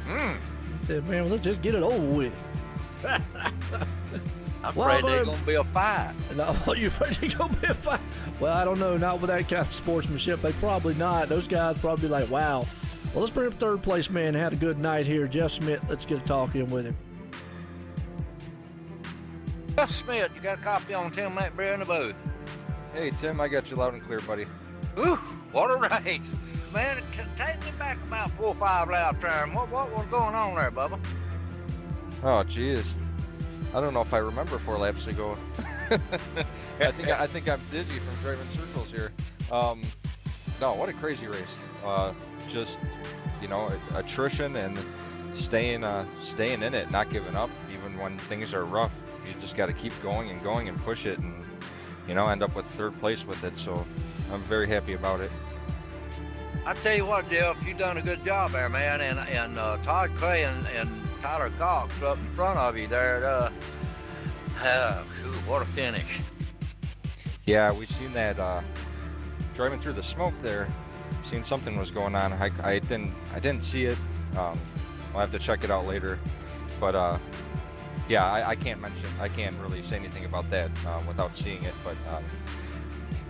He said, man, well, let's just get it over with. I'm afraid there's going to be a fight. No, you afraid there's going to be a fight? Well, I don't know. Not with that kind of sportsmanship. They probably not. Those guys probably like, wow. Well, let's bring up third place man. Had a good night here. Jeff Smith, let's get a talk in with him. Jeff Smith, you got a copy on Tim Matt Bear in the booth. Hey, Tim, I got you loud and clear, buddy. Ooh, what a race. Man, take me back about 4 or 5 lap time. What was going on there, Bubba? Oh, geez. I don't know if I remember 4 laps ago. I think I'm dizzy from driving circles here. No, what a crazy race. Just, you know, attrition and staying in it, not giving up, even when things are rough. You just got to keep going and push it, and you know, end up with third place with it. So I'm very happy about it. I tell you what, Jeff, you done a good job there, man, and Todd Cray and Tyler Cox up in front of you there. What a finish! Yeah, we seen that driving through the smoke there. Seen something was going on. I didn't see it. I'll have to check it out later. But yeah, I can't really say anything about that without seeing it. But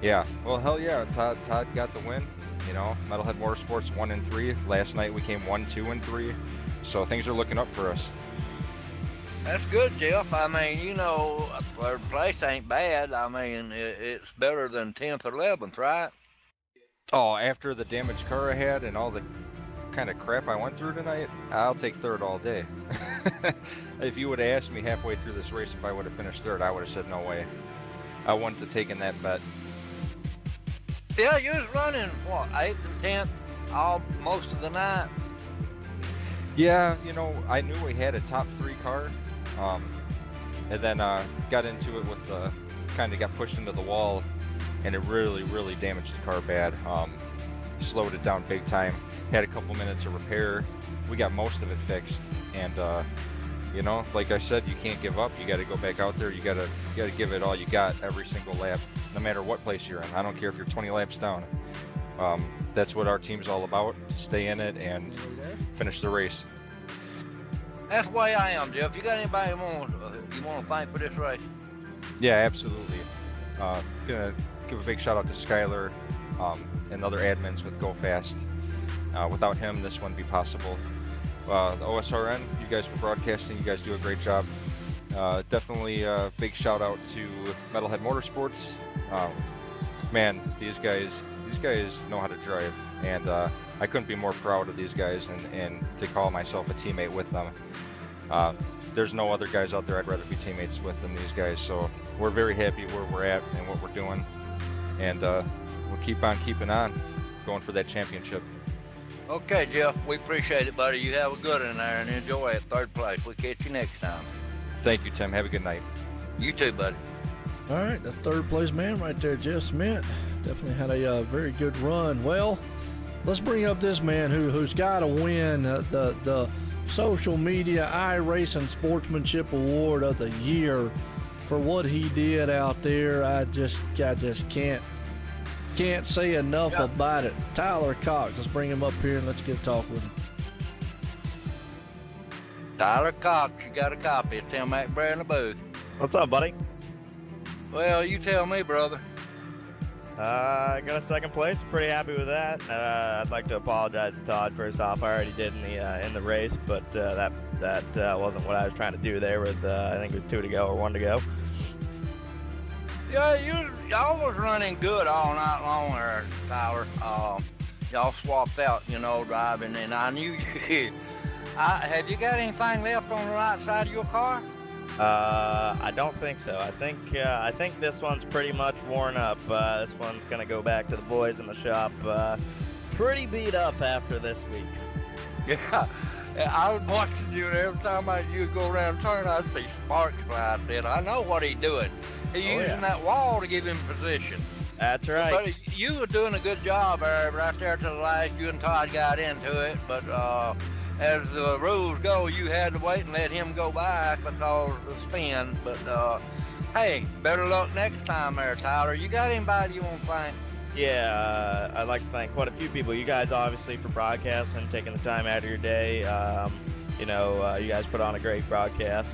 yeah, well, hell yeah, Todd got the win. You know, Metalhead Motorsports 1 and 3. Last night we came 1, 2, and 3. So things are looking up for us. That's good, Jeff. I mean, you know, third place ain't bad. I mean, it's better than 10th or 11th, right? Oh, after the damaged car I had and all the kind of crap I went through tonight, I'll take third all day. If you would have asked me halfway through this race if I would have finished third, I would have said no way. I wouldn't have taken that bet. Yeah, you was running, what, 8th and 10th most of the night? Yeah, you know, I knew we had a top 3 car, and then got into it with the, kind of got pushed into the wall, and it really damaged the car bad. Slowed it down big time. Had a couple minutes of repair. We got most of it fixed, and you know, like I said, you can't give up. You got to go back out there. You got to give it all you got every single lap, no matter what place you're in. I don't care if you're 20 laps down. That's what our team's all about. Stay in it and finish the race. That's the way I am, Jeff. You got anybody you want to thank for this race? Yeah, absolutely. Gonna give a big shout out to Skyler and other admins with Go Fast. Without him, this wouldn't be possible. The OSRN, you guys for broadcasting, you guys do a great job. Definitely a big shout out to Metalhead Motorsports. Man, these guys know how to drive, and I couldn't be more proud of these guys and to call myself a teammate with them. There's no other guys out there I'd rather be teammates with than these guys, so we're very happy where we're at and what we're doing, and we'll keep on keeping on, going for that championship. Okay, Jeff, we appreciate it, buddy. You have a good one there and enjoy it. Third place. We'll catch you next time. Thank you, Tim. Have a good night. You too, buddy. All right, that's third place man right there, Jeff Smith. Definitely had a very good run. Well, let's bring up this man who's got to win the social media iRacing Sportsmanship Award of the year for what he did out there. I just can't say enough about it. Tyler Cox, let's bring him up here and let's get a talk with him. Tyler Cox, you got a copy. It's Tim McBrayer in the booth. What's up, buddy? Well, you tell me, brother. I got a second place. Pretty happy with that. I'd like to apologize to Todd first off. I already did in the race, but that wasn't what I was trying to do there. With I think it was 2 to go or 1 to go. Yeah, y'all was running good all night long there, Tyler. Y'all swapped out, driving, and I knew you. Have you got anything left on the right side of your car? I don't think so. I think this one's pretty much worn up. This one's gonna go back to the boys in the shop. Pretty beat up after this week. Yeah, I was watching you, and every time you go around the turn, I'd see sparks fly. I said, I know what he's doing. He's using that wall to give him position. That's right. But you were doing a good job right there to the last. You and Todd got into it, but as the rules go, you had to wait and let him go by because of the spin. But hey, better luck next time there, Tyler. You got anybody you want to thank? Yeah, I'd like to thank quite a few people. You guys, obviously, for broadcasting, taking the time out of your day. You guys put on a great broadcast.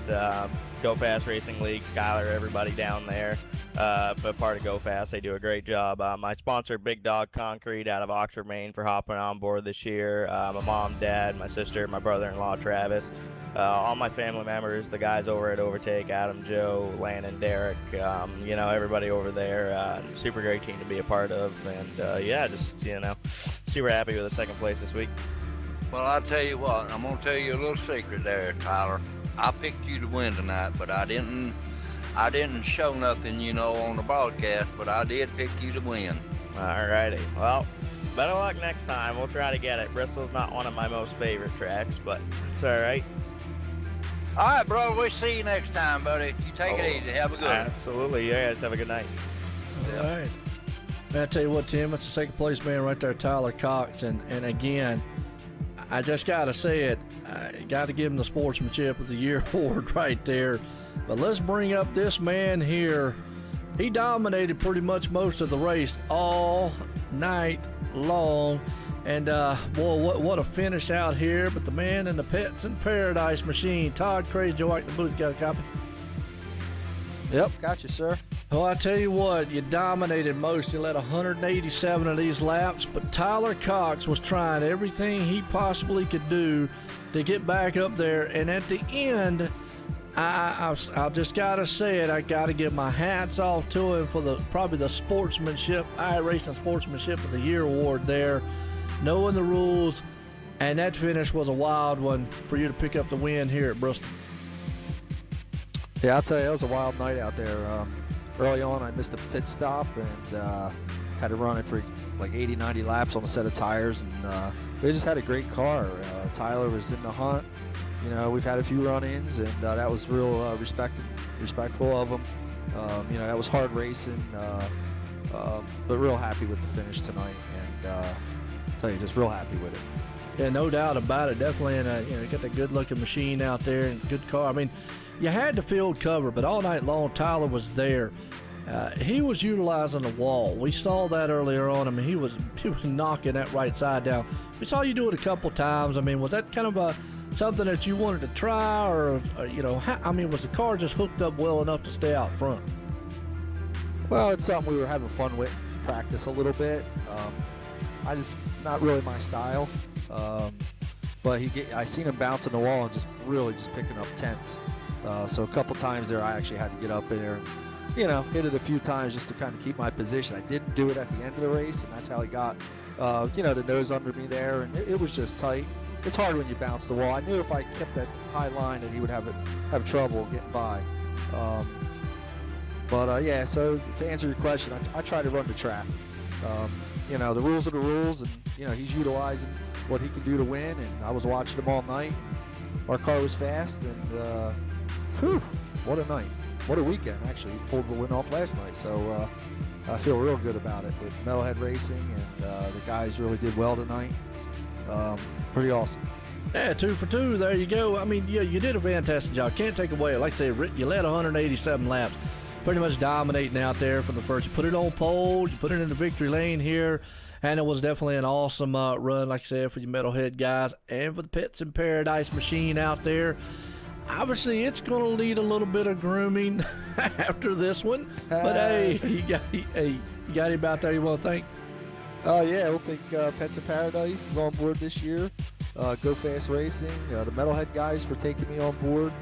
Go Fast Racing League, Skyler, everybody down there, but part of Go Fast, they do a great job. My sponsor, Big Dog Concrete, out of Oxford, Maine, for hopping on board this year. My mom, dad, my sister, my brother-in-law, Travis, all my family members, the guys over at Overtake, Adam, Joe, Landon, Derek, everybody over there. Super great team to be a part of, and super happy with the second place this week. Well, I'll tell you what, I'm going to tell you a little secret there, Tyler. I picked you to win tonight, but I didn't show nothing, on the broadcast, but I did pick you to win. All righty. Well, better luck next time. We'll try to get it. Bristol's not one of my most favorite tracks, but it's all right. All right, bro. We'll see you next time, buddy. You take it easy. Have a good one. Absolutely. You guys have a good night. All right. Man, I tell you what, Tim, that's the second place man right there, Tyler Cox. And again, I just got to say it. I got to give him the Sportsmanship of the Year award right there. But let's bring up this man here. He dominated pretty much most of the race all night long. And, boy, what a finish out here. But the man in the Pets in Paradise machine, Todd Crazy Joe, in the booth, got a copy? Yep, got you, sir. Well, I tell you what, you dominated most. You led 187 of these laps, but Tyler Cox was trying everything he possibly could do to get back up there. And at the end, I just got to say it, I got to give my hats off to him for probably the sportsmanship, iRacing Sportsmanship of the Year award there, knowing the rules. And that finish was a wild one for you to pick up the win here at Bristol. Yeah, I'll tell you, it was a wild night out there. Early on, I missed a pit stop and had to run it for like 80, 90 laps on a set of tires. And we just had a great car. Tyler was in the hunt. We've had a few run-ins, and that was real respectful of him. That was hard racing, but real happy with the finish tonight. And I'll tell you, just real happy with it. Yeah, no doubt about it. Definitely, and got that good-looking machine out there and good car. I mean, you had the field covered, but all night long, Tyler was there. He was utilizing the wall. We saw that earlier on. I mean, he was knocking that right side down. We saw you do it a couple times. I mean, was that kind of something that you wanted to try, or was the car just hooked up well enough to stay out front? Well, it's something we were having fun with, practice a little bit. Not really my style. But I seen him bouncing the wall and just picking up tenths. So a couple times there, I actually had to get up in there and, hit it a few times just to kind of keep my position. I didn't do it at the end of the race, and that's how he got, the nose under me there, and it was just tight. It's hard when you bounce the wall. I knew if I kept that high line that he would have trouble getting by. So to answer your question, I try to run the track. The rules are the rules, and, he's utilizing what he can do to win, and I was watching him all night. Our car was fast, and what a night. What a weekend, actually. He pulled the win off last night, so I feel real good about it with Metalhead Racing, and the guys really did well tonight. Pretty awesome. Yeah, 2 for 2. There you go. I mean, yeah, you did a fantastic job. Can't take away. Like I said, you led 187 laps. Pretty much dominating out there from the first. You put it on pole, you put it in the victory lane here, and it was definitely an awesome run, like I said, for you Metalhead guys and for the Pets in Paradise machine out there. Obviously, it's going to need a little bit of grooming after this one, but hey, you got him out there you want to thank? Yeah, we'll think Pets in Paradise is on board this year. Go Fast Racing, the Metalhead guys for taking me on board.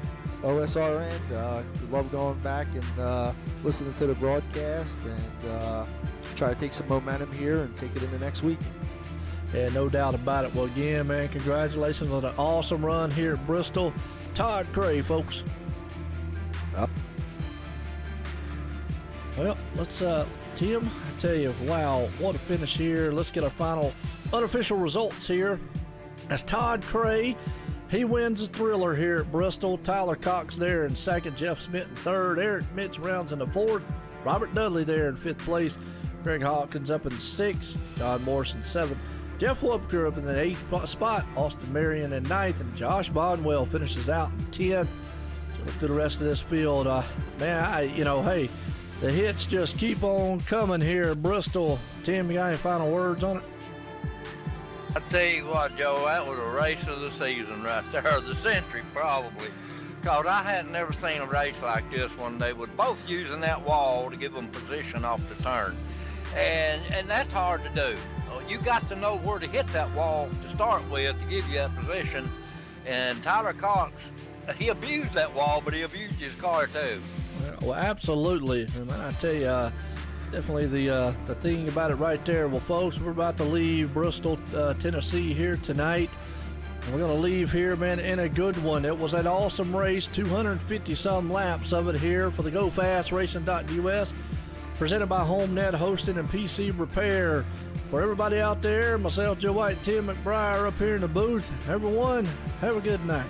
OSRN, love going back and listening to the broadcast, and try to take some momentum here and take it into next week. Yeah, no doubt about it. Well, again, man, congratulations on an awesome run here at Bristol. Todd Cray, folks. Yep. Well, let's, Tim, I tell you, wow, what a finish here. Let's get our final unofficial results here. As Todd Cray, he wins the Thriller here at Bristol. Tyler Cox there in second. Jeff Smith in third. Eric Mitz rounds in the fourth. Robert Dudley there in fifth place. Greg Hawkins up in sixth. John Morrison seventh. Jeff Wupker up in the eighth spot. Austin Marion in ninth. And Josh Bonwell finishes out in 10th. So look through the rest of this field. Man, hey, the hits just keep on coming here at Bristol. Tim, you got any final words on it? I tell you what, Joe, that was a race of the season right there, the century probably. Because I had never seen a race like this one. They were both using that wall to give them position off the turn. And that's hard to do. You got to know where to hit that wall to start with to give you that position. And Tyler Cox, he abused that wall, but he abused his car too. Well, absolutely. And I tell you, definitely the thing about it right there. Well, folks, we're about to leave Bristol, Tennessee here tonight. And we're going to leave here, man, in a good one. It was an awesome race, 250-some laps of it here for the GoFastRacing.us, presented by Homenet Hosting and PC Repair. For everybody out there, myself, Joe White, Tim McBride up here in the booth, everyone, have a good night.